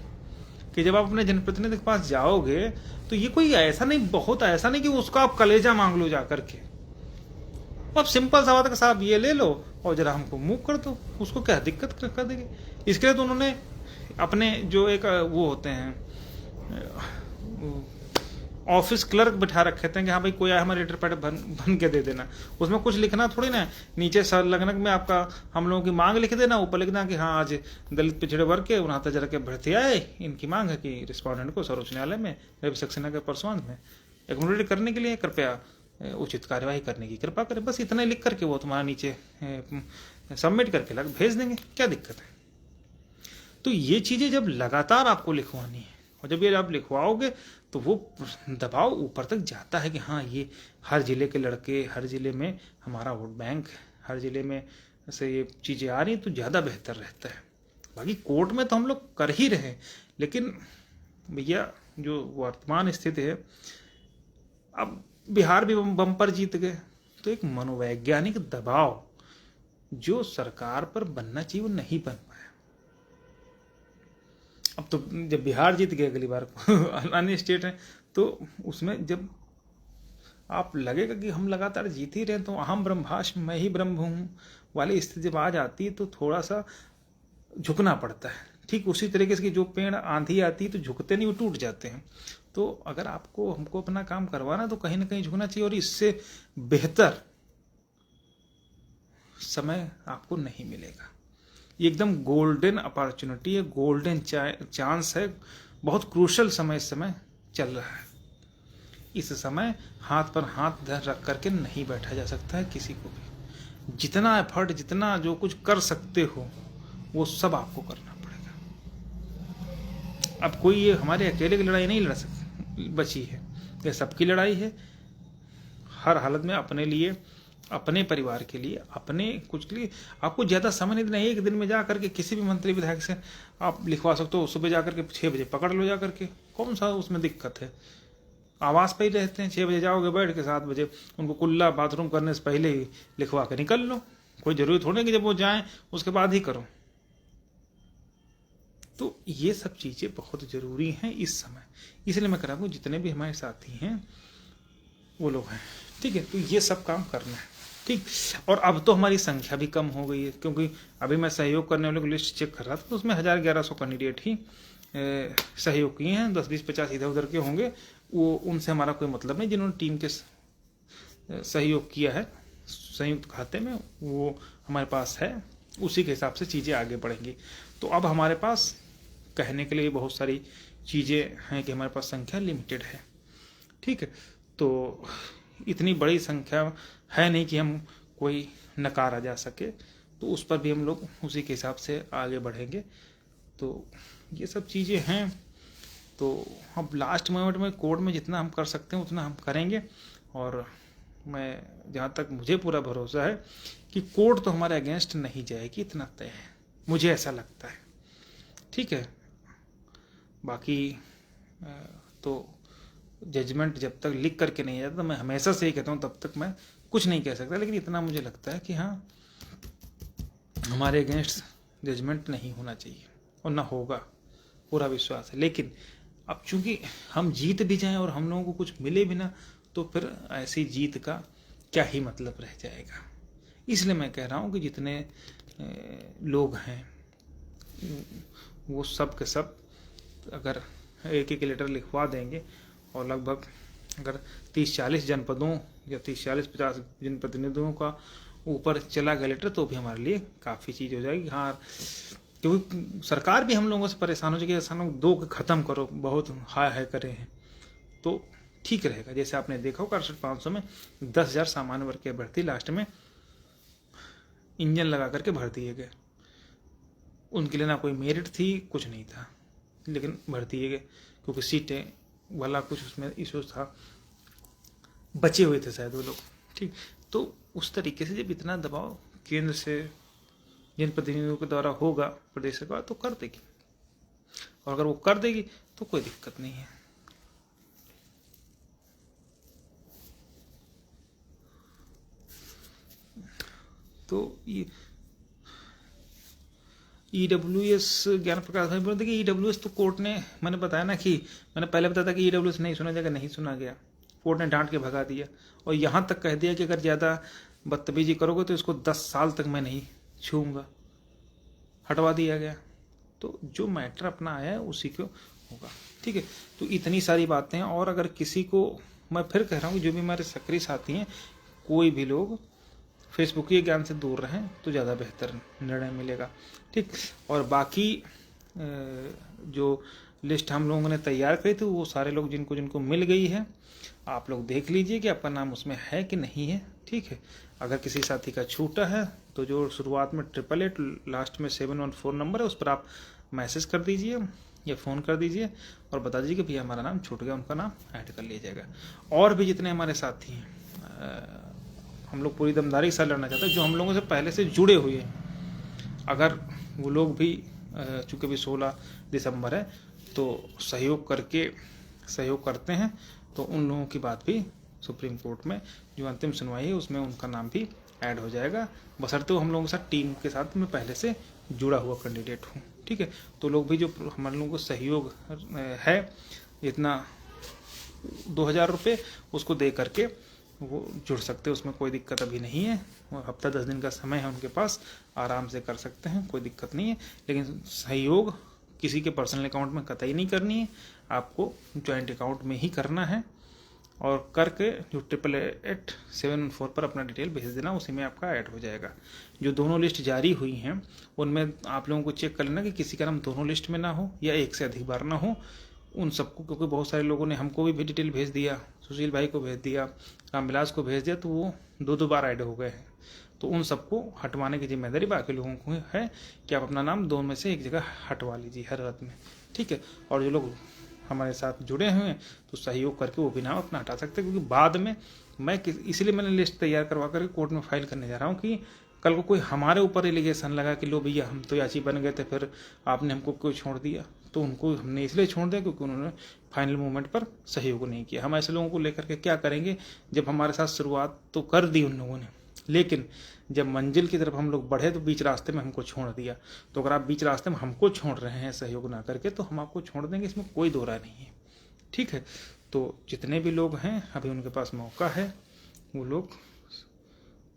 कि जब आप अपने जनप्रतिनिधि के पास जाओगे तो ये कोई ऐसा नहीं, बहुत ऐसा नहीं कि उसका आप कलेजा मांग लो जा करके। अब सिंपल सा बात है कि साहब ये ले लो और जरा हमको मूव कर दो, उसको क्या दिक्कत कर देगी। इसके लिए तो उन्होंने अपने जो एक वो होते हैं ऑफिस क्लर्क बिठा रखे थे कि हाँ भाई कोई आया हमारे लेटर पैड बन के दे देना। उसमें कुछ लिखना थोड़ी ना, नीचे सर लगनक में आपका हम लोगों की मांग लिख देना, ऊपर लिखना कि हाँ आज दलित पिछड़े वर्ग के उन्हत्तर जरा के भर्ती आए, इनकी मांग है कि रिस्पॉन्डेंट को सर्वोच्च न्यायालय में रवि सक्सेना के परसवांध में एकोमोडेट करने के लिए कृपया उचित कार्यवाही करने की कृपा करें। बस इतना लिख करके वो तुम्हारा नीचे सबमिट करके लग भेज देंगे, क्या दिक्कत है। तो ये चीजें जब लगातार आपको लिखवानी है, और जब ये आप लिखवाओगे तो वो दबाव ऊपर तक जाता है कि हाँ ये हर जिले के लड़के, हर जिले में हमारा वोट बैंक, हर जिले में से ये चीज़ें आ रही तो ज़्यादा बेहतर रहता है। बाकी कोर्ट में तो हम लोग कर ही रहे, लेकिन भैया जो वर्तमान स्थिति है, अब बिहार भी बम्पर जीत गए, तो एक मनोवैज्ञानिक दबाव जो सरकार पर बनना चाहिए वो नहीं बन पाया। अब तो जब बिहार जीत गए अगली बार अन्य स्टेट है, तो उसमें जब आप लगेगा कि हम लगातार जीत ही रहे, तो अहम ब्रह्मास्मि मैं ही ब्रह्म हूँ वाली स्थिति जब आ जाती है तो थोड़ा सा झुकना पड़ता है। ठीक उसी तरीके से जो पेड़ आंधी आती है तो झुकते नहीं, वो टूट जाते हैं। तो अगर आपको हमको अपना काम करवाना तो कहीं ना कहीं झुकना चाहिए, और इससे बेहतर समय आपको नहीं मिलेगा। ये एकदम गोल्डन अपॉर्चुनिटी है, गोल्डन चांस है, बहुत क्रूशल समय इस समय चल रहा है। इस समय हाथ पर हाथ धर रख करके नहीं बैठा जा सकता है किसी को भी। जितना एफर्ट, जितना जो कुछ कर सकते हो वो सब आपको करना पड़ेगा। अब कोई ये हमारे अकेले की लड़ाई नहीं लड़ सकती बची है, ये सबकी लड़ाई है। हर हालत में अपने लिए, अपने परिवार के लिए, अपने कुछ के लिए आपको ज़्यादा समय नहीं देना। एक दिन में जा करके किसी भी मंत्री विधायक से आप लिखवा सकते हो, सुबह जा करके 6 बजे पकड़ लो जा करके, कौन सा उसमें दिक्कत है। आवास पे ही रहते हैं, 6 बजे जाओगे बैठ के 7 बजे उनको कुल्ला बाथरूम करने से पहले ही लिखवा के निकल लो। कोई जरूरी थोड़ी कि जब वो जाएं उसके बाद ही करो। तो ये सब चीज़ें बहुत ज़रूरी हैं इस समय, इसलिए मैं कह रहा हूँ जितने भी हमारे साथी हैं वो लोग हैं, ठीक है, तो ये सब काम करना है। ठीक, और अब तो हमारी संख्या भी कम हो गई है, क्योंकि अभी मैं सहयोग करने वालों की लिस्ट चेक कर रहा था तो उसमें 1100 कैंडिडेट ही सहयोग किए हैं। 10, 20, 50 इधर उधर के होंगे, वो उनसे हमारा कोई मतलब नहीं। जिन्होंने टीम के सहयोग किया है संयुक्त खाते में, वो हमारे पास है, उसी के हिसाब से चीज़ें आगे बढ़ेंगी। तो अब हमारे पास कहने के लिए बहुत सारी चीज़ें हैं कि हमारे पास संख्या लिमिटेड है। ठीक है, तो इतनी बड़ी संख्या है नहीं कि हम कोई नकारा जा सके, तो उस पर भी हम लोग उसी के हिसाब से आगे बढ़ेंगे। तो ये सब चीज़ें हैं। तो अब लास्ट मोमेंट में कोर्ट में जितना हम कर सकते हैं उतना हम करेंगे, और मैं जहाँ तक मुझे पूरा भरोसा है कि कोर्ट तो हमारे अगेंस्ट नहीं जाएगी, इतना तय है, मुझे ऐसा लगता है। ठीक है, बाकी तो जजमेंट जब तक लिख करके नहीं जाता, मैं हमेशा से ही कहता हूँ, तब तक मैं कुछ नहीं कह सकता। लेकिन इतना मुझे लगता है कि हाँ, हमारे अगेंस्ट जजमेंट नहीं होना चाहिए और ना होगा, पूरा विश्वास है। लेकिन अब चूंकि हम जीत भी जाएं और हम लोगों को कुछ मिले भी ना, तो फिर ऐसी जीत का क्या ही मतलब रह जाएगा। इसलिए मैं कह रहा हूँ कि जितने लोग हैं वो सब के सब अगर एक एक लेटर लिखवा देंगे और लगभग अगर 30-40 जनपदों या 30-40-50 जनप्रतिनिधियों का ऊपर चला गया लेटर तो भी हमारे लिए काफ़ी चीज़ हो जाएगी। हाँ, क्योंकि सरकार भी हम लोगों से परेशान हो जाएगी, ऐसा ना 2 ख़त्म करो, बहुत हाय हाय करे हैं तो ठीक रहेगा। जैसे आपने देखा होगा 68,500 में 10,000 सामान्य वर्ग के अभ्यर्थी लास्ट में इंजन लगा करके भर दिए गए। उनके लिए ना कोई मेरिट थी, कुछ नहीं था, लेकिन भर दिए गए क्योंकि सीटें वाला कुछ उसमें इशू था, बचे हुए थे शायद वो लोग। ठीक, तो उस तरीके से जब इतना दबाव केंद्र से जनप्रतिनिधियों के द्वारा होगा प्रदेश सरकार तो कर देगी, और अगर वो कर देगी तो कोई दिक्कत नहीं है। तो ये ईडब्ल्यूएस ज्ञान प्रकाश भाई बोल, देखिए ईडब्ल्यूएस तो कोर्ट ने, मैंने बताया ना कि मैंने पहले बताया था कि ईडब्ल्यूएस नहीं सुना जाएगा, नहीं सुना गया, कोर्ट ने डांट के भगा दिया और यहाँ तक कह दिया कि अगर ज़्यादा बदतमीजी करोगे तो इसको 10 साल तक मैं नहीं छूऊंगा, हटवा दिया गया। तो जो मैटर अपना आया है उसी को होगा। ठीक है, तो इतनी सारी बातें हैं। और अगर किसी को, मैं फिर कह रहा हूँ, जो भी हमारे सक्रिय साथी हैं, कोई भी लोग फेसबुक के ज्ञान से दूर रहें तो ज़्यादा बेहतर निर्णय मिलेगा। ठीक, और बाकी जो लिस्ट हम लोगों ने तैयार करी थी वो सारे लोग जिनको जिनको मिल गई है, आप लोग देख लीजिए कि आपका नाम उसमें है कि नहीं है। ठीक है, अगर किसी साथी का छूटा है तो जो शुरुआत में 888 लास्ट में 714 नंबर है उस पर आप मैसेज कर दीजिए या फ़ोन कर दीजिए और बता दीजिए कि भैया हमारा नाम छूट गया, उनका नाम ऐड कर लिया जाएगा। और भी जितने हमारे साथी हैं, हम लोग पूरी दमदारी के साथ लड़ना चाहते हैं, जो हम लोगों से पहले से जुड़े हुए हैं, अगर वो लोग भी, चूँकि अभी 16 दिसंबर है तो सहयोग करते हैं तो उन लोगों की बात भी सुप्रीम कोर्ट में जो अंतिम सुनवाई है उसमें उनका नाम भी ऐड हो जाएगा, बशर्ते वो हम लोगों के साथ टीम के साथ में पहले से जुड़ा हुआ कैंडिडेट हूँ। ठीक है, तो लोग भी जो हमारे लोगों को सहयोग है, जितना 2,000 रुपये उसको दे करके वो जुड़ सकते हैं, उसमें कोई दिक्कत अभी नहीं है। हफ्ता 10 दिन का समय है उनके पास, आराम से कर सकते हैं, कोई दिक्कत नहीं है। लेकिन सहयोग किसी के पर्सनल अकाउंट में कतई नहीं करनी है, आपको जॉइंट अकाउंट में ही करना है और करके जो 888-714 पर अपना डिटेल भेज देना, उसी में आपका ऐड हो जाएगा। जो दोनों लिस्ट जारी हुई हैं उनमें आप लोगों को चेक कर लेना कि किसी का नाम दोनों लिस्ट में ना हो या एक से अधिक बार ना हो, उन सबको, क्योंकि बहुत सारे लोगों ने हमको भी डिटेल भेज दिया, सुशील भाई को भेज दिया, रामविलास को भेज दिया, तो वो 2 बार ऐड हो गए हैं। तो उन सबको हटवाने की जिम्मेदारी बाकी लोगों को है कि आप अपना नाम 2 में से एक जगह हटवा लीजिए हर हाथ में। ठीक है, और जो लोग हमारे साथ जुड़े हुए हैं तो सहयोग करके वो भी नाम अपना हटा सकते हैं, क्योंकि बाद में इसलिए मैंने लिस्ट तैयार करवा करके कोर्ट में फाइल करने जा रहा हूँ कि कल को कोई हमारे ऊपर एलिगेशन लगा कि लो भैया हम तो याची बन गए थे, फिर आपने हमको क्यों छोड़ दिया। तो उनको हमने इसलिए छोड़ दिया क्योंकि उन्होंने फाइनल मूवमेंट पर सहयोग नहीं किया। हम ऐसे लोगों को लेकर के क्या करेंगे, जब हमारे साथ शुरुआत तो कर दी उन लोगों ने, लेकिन जब मंजिल की तरफ हम लोग बढ़े तो बीच रास्ते में हमको छोड़ दिया। तो अगर आप बीच रास्ते में हमको छोड़ रहे हैं सहयोग ना करके, तो हम आपको छोड़ देंगे, इसमें कोई दो राय नहीं है। ठीक है, तो जितने भी लोग हैं अभी उनके पास मौका है, वो लोग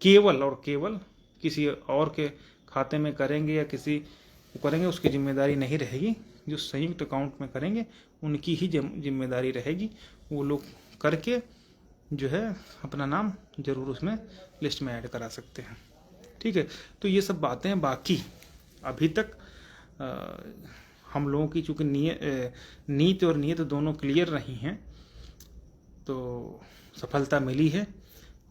केवल और केवल किसी और के खाते में करेंगे या किसी को करेंगे उसकी जिम्मेदारी नहीं रहेगी। जो संयुक्त अकाउंट में करेंगे उनकी ही जिम्मेदारी रहेगी। वो लोग करके जो है अपना नाम जरूर उसमें लिस्ट में ऐड करा सकते हैं। ठीक है, तो ये सब बातें बाकी अभी तक हम लोगों की चूँकि नीति और नियत दोनों क्लियर रही हैं तो सफलता मिली है।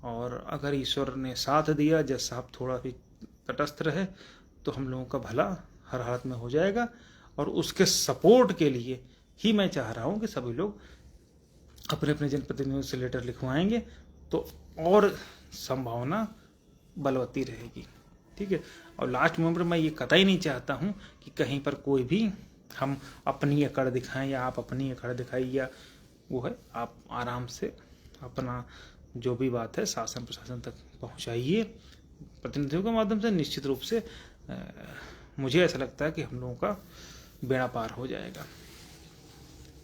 और अगर ईश्वर ने साथ दिया, जज साहब थोड़ा भी तटस्थ रहे, तो हम लोगों का भला हर हाथ में हो जाएगा। और उसके सपोर्ट के लिए ही मैं चाह रहा हूँ कि सभी लोग अपने अपने जनप्रतिनिधियों से लेटर लिखवाएंगे तो और संभावना बलवती रहेगी। ठीक है, और लास्ट मोमेंट पर मैं ये कतई नहीं चाहता हूँ कि कहीं पर कोई भी हम अपनी अकड़ दिखाएं या आप अपनी अकड़ दिखाइए, या वो है आप आराम से अपना जो भी बात है शासन प्रशासन तक पहुँचाइए प्रतिनिधियों के माध्यम से। निश्चित रूप से मुझे ऐसा लगता है कि हम लोगों का बेड़ा पार हो जाएगा।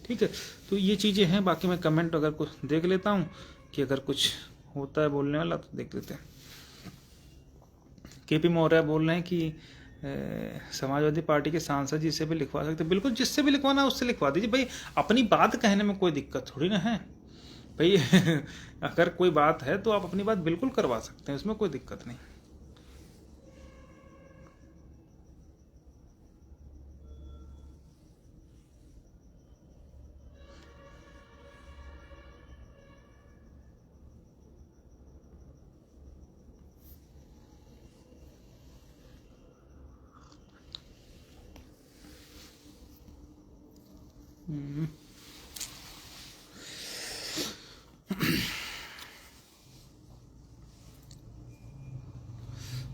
ठीक है, तो ये चीज़ें हैं। बाकी मैं कमेंट अगर कुछ देख लेता हूँ कि अगर कुछ होता है बोलने वाला तो देख लेते हैं। केपी मौर्य बोल रहे हैं कि समाजवादी पार्टी के सांसद जी से भी लिखवा सकते, बिल्कुल जिससे भी लिखवाना उससे लिखवा दीजिए भाई। अपनी बात कहने में कोई दिक्कत थोड़ी ना है भाई। अगर कोई बात है तो आप अपनी बात बिल्कुल करवा सकते हैं, उसमें कोई दिक्कत नहीं।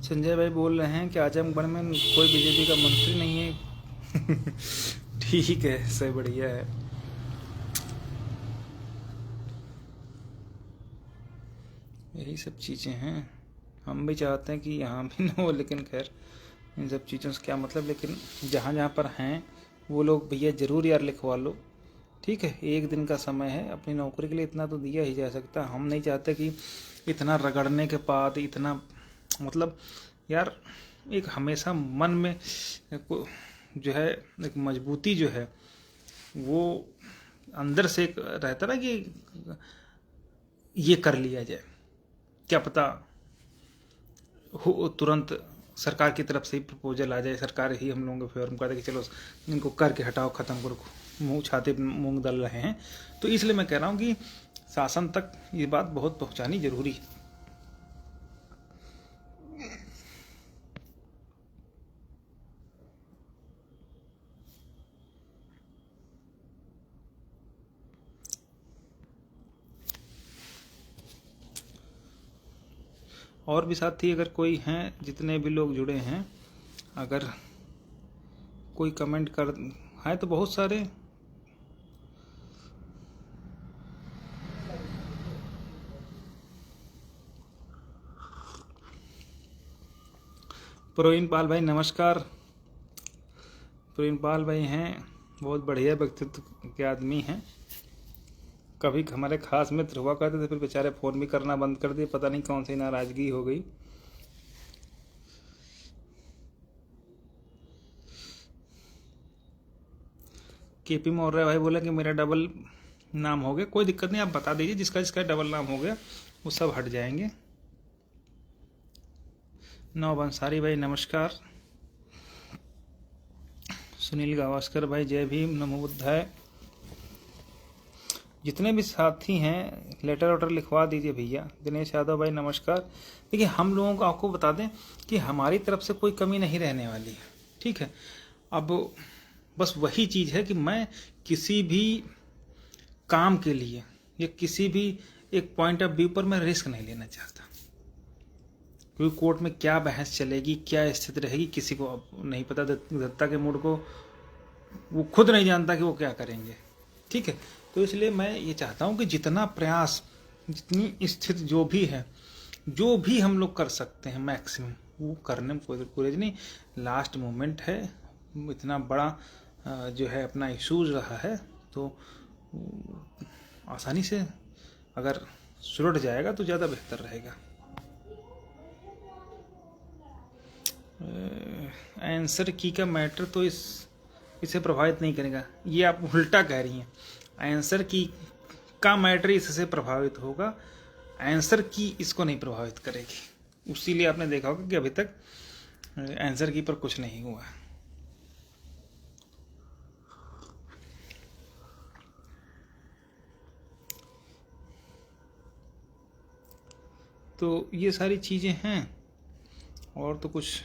संजय भाई बोल रहे हैं कि आजमगढ़ में कोई बीजेपी का मंत्री नहीं है। ठीक है, सही, बढ़िया है। यही सब चीज़ें हैं, हम भी चाहते हैं कि यहाँ भी ना हो, लेकिन खैर इन सब चीज़ों से क्या मतलब। लेकिन जहाँ जहाँ पर हैं वो लोग भैया ज़रूर यार लिखवा लो, ठीक है। एक दिन का समय है, अपनी नौकरी के लिए इतना तो दिया ही जा सकता। हम नहीं चाहते कि इतना रगड़ने के बाद इतना, मतलब यार एक हमेशा मन में जो है एक मजबूती जो है वो अंदर से एक रहता ना कि ये कर लिया जाए, क्या पता हो तुरंत सरकार की तरफ से ही प्रपोजल आ जाए, सरकार ही हम लोगों के फेवर में कर दे कि चलो इनको करके हटाओ, ख़त्म करो, मुँह छाते मूंग दल रहे हैं। तो इसलिए मैं कह रहा हूँ कि शासन तक ये बात बहुत पहुँचानी जरूरी है। और भी साथी अगर कोई हैं, जितने भी लोग जुड़े हैं, अगर कोई कमेंट कर है तो बहुत सारे। प्रवीण पाल भाई नमस्कार। प्रवीण पाल भाई हैं, बहुत बढ़िया व्यक्तित्व के आदमी हैं। कभी हमारे खास मित्र हुआ करते थे, फिर बेचारे फ़ोन भी करना बंद कर दिए, पता नहीं कौन सी नाराज़गी हो गई। केपी मौर्य भाई बोले कि मेरा डबल नाम हो गया, कोई दिक्कत नहीं, आप बता दीजिए जिसका जिसका डबल नाम हो गया वो सब हट जाएंगे। नौ बंसारी भाई नमस्कार। सुनील गावस्कर भाई जय भीम, नमो बुद्धाय। जितने भी साथी हैं लेटर वेटर लिखवा दीजिए भैया। दिनेश यादव भाई नमस्कार। देखिए हम लोगों को आपको बता दें कि हमारी तरफ से कोई कमी नहीं रहने वाली है, ठीक है। अब बस वही चीज़ है कि मैं किसी भी काम के लिए या किसी भी एक पॉइंट ऑफ व्यू पर मैं रिस्क नहीं लेना चाहता, क्योंकि कोर्ट में क्या बहस चलेगी, क्या स्थिति रहेगी, किसी को नहीं पता। दत्ता के मूड को वो खुद नहीं जानता कि वो क्या करेंगे, ठीक है। तो इसलिए मैं ये चाहता हूँ कि जितना प्रयास, जितनी स्थिति जो भी है, जो भी हम लोग कर सकते हैं मैक्सिमम वो करने में कोई गुरेज नहीं। लास्ट मोमेंट है, इतना बड़ा जो है अपना इशूज रहा है, तो आसानी से अगर सुलझ जाएगा तो ज़्यादा बेहतर रहेगा। आंसर की का मैटर तो इसे प्रभावित नहीं करेगा, ये आप उल्टा कह रही हैं। आंसर की का मैटर इससे प्रभावित होगा, आंसर की इसको नहीं प्रभावित करेगी। उसीलिए आपने देखा होगा कि अभी तक आंसर की पर कुछ नहीं हुआ। तो ये सारी चीज़ें हैं, और तो कुछ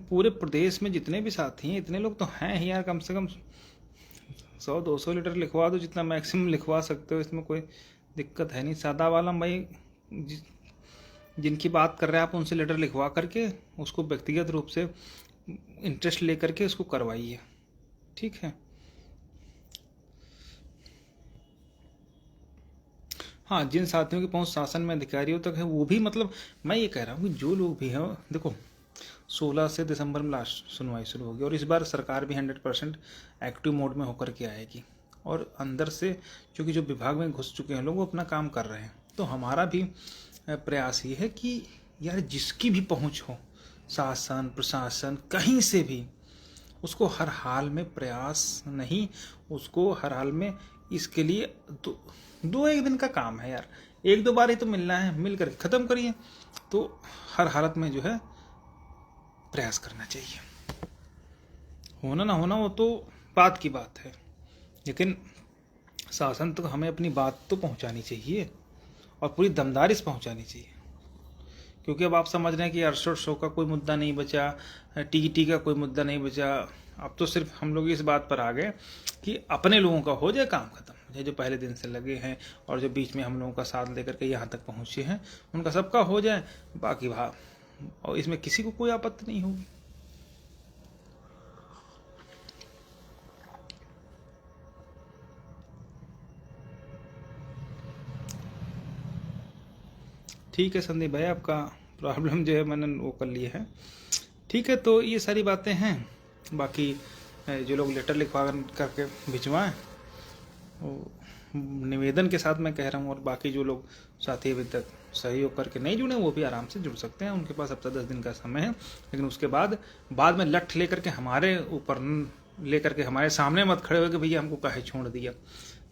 पूरे प्रदेश में जितने भी साथी हैं, इतने लोग तो हैं ही यार, कम से कम 100-200 लीटर लिखवा दो, जितना मैक्सिमम लिखवा सकते हो, इसमें कोई दिक्कत है नहीं। सादा वाला भाई जिनकी बात कर रहे हैं आप, उनसे लेटर लिखवा करके उसको व्यक्तिगत रूप से इंटरेस्ट ले करके उसको करवाइए, ठीक है। हाँ, जिन साथियों की पहुंच शासन में अधिकारियों तक है वो भी, मतलब मैं ये कह रहा हूँ कि जो लोग भी हैं, देखो 16 से दिसंबर में लास्ट सुनवाई शुरू होगी, और इस बार सरकार भी 100% एक्टिव मोड में होकर के आएगी, और अंदर से क्योंकि जो विभाग में घुस चुके हैं लोग वो अपना काम कर रहे हैं। तो हमारा भी प्रयास ये है कि यार जिसकी भी पहुंच हो, शासन प्रशासन कहीं से भी उसको हर हाल में प्रयास नहीं, उसको हर हाल में इसके लिए दो एक दिन का काम है यार, 1-2 बार ही तो मिलना है, मिल कर खत्म करिए। तो हर हालत में जो है प्रयास करना चाहिए। होना ना होना वो तो बात की बात है, लेकिन शासन तक हमें अपनी बात तो पहुंचानी चाहिए और पूरी दमदारी से पहुंचानी चाहिए। क्योंकि अब आप समझ रहे हैं कि अरशद शो का कोई मुद्दा नहीं बचा, टीटी का कोई मुद्दा नहीं बचा। अब तो सिर्फ हम लोग इस बात पर आ गए कि अपने लोगों का हो जाए काम खत्म, जो पहले दिन से लगे हैं और जो बीच में हम लोगों का साथ लेकर के यहाँ तक पहुँचे हैं, उनका सबका हो जाए, बाकी और इसमें किसी को कोई आपत्ति नहीं होगी। ठीक है संदीप भाई, आपका प्रॉब्लम जो है मैंने वो कर लिया है। ठीक है, तो ये सारी बातें हैं। बाकी जो लोग लेटर लिखवा करके भिजवाएं, निवेदन के साथ मैं कह रहा हूँ, और बाकी जो लोग साथी अभी तक सहयोग करके नहीं जुड़े वो भी आराम से जुड़ सकते हैं। उनके पास अब तक 10 दिन का समय है, लेकिन उसके बाद में लठ लेकर के हमारे ऊपर लेकर के हमारे सामने मत खड़े हो कि भैया हमको काहे छोड़ दिया।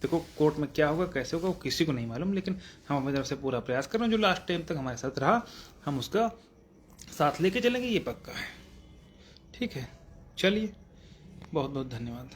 देखो कोर्ट में क्या होगा कैसे होगा वो किसी को नहीं मालूम, लेकिन हम अपनी तरफ से पूरा प्रयास कर रहे हैं। जो लास्ट टाइम तक हमारे साथ रहा हम उसका साथ लेके चलेंगे, ये पक्का है। ठीक है, चलिए, बहुत बहुत धन्यवाद।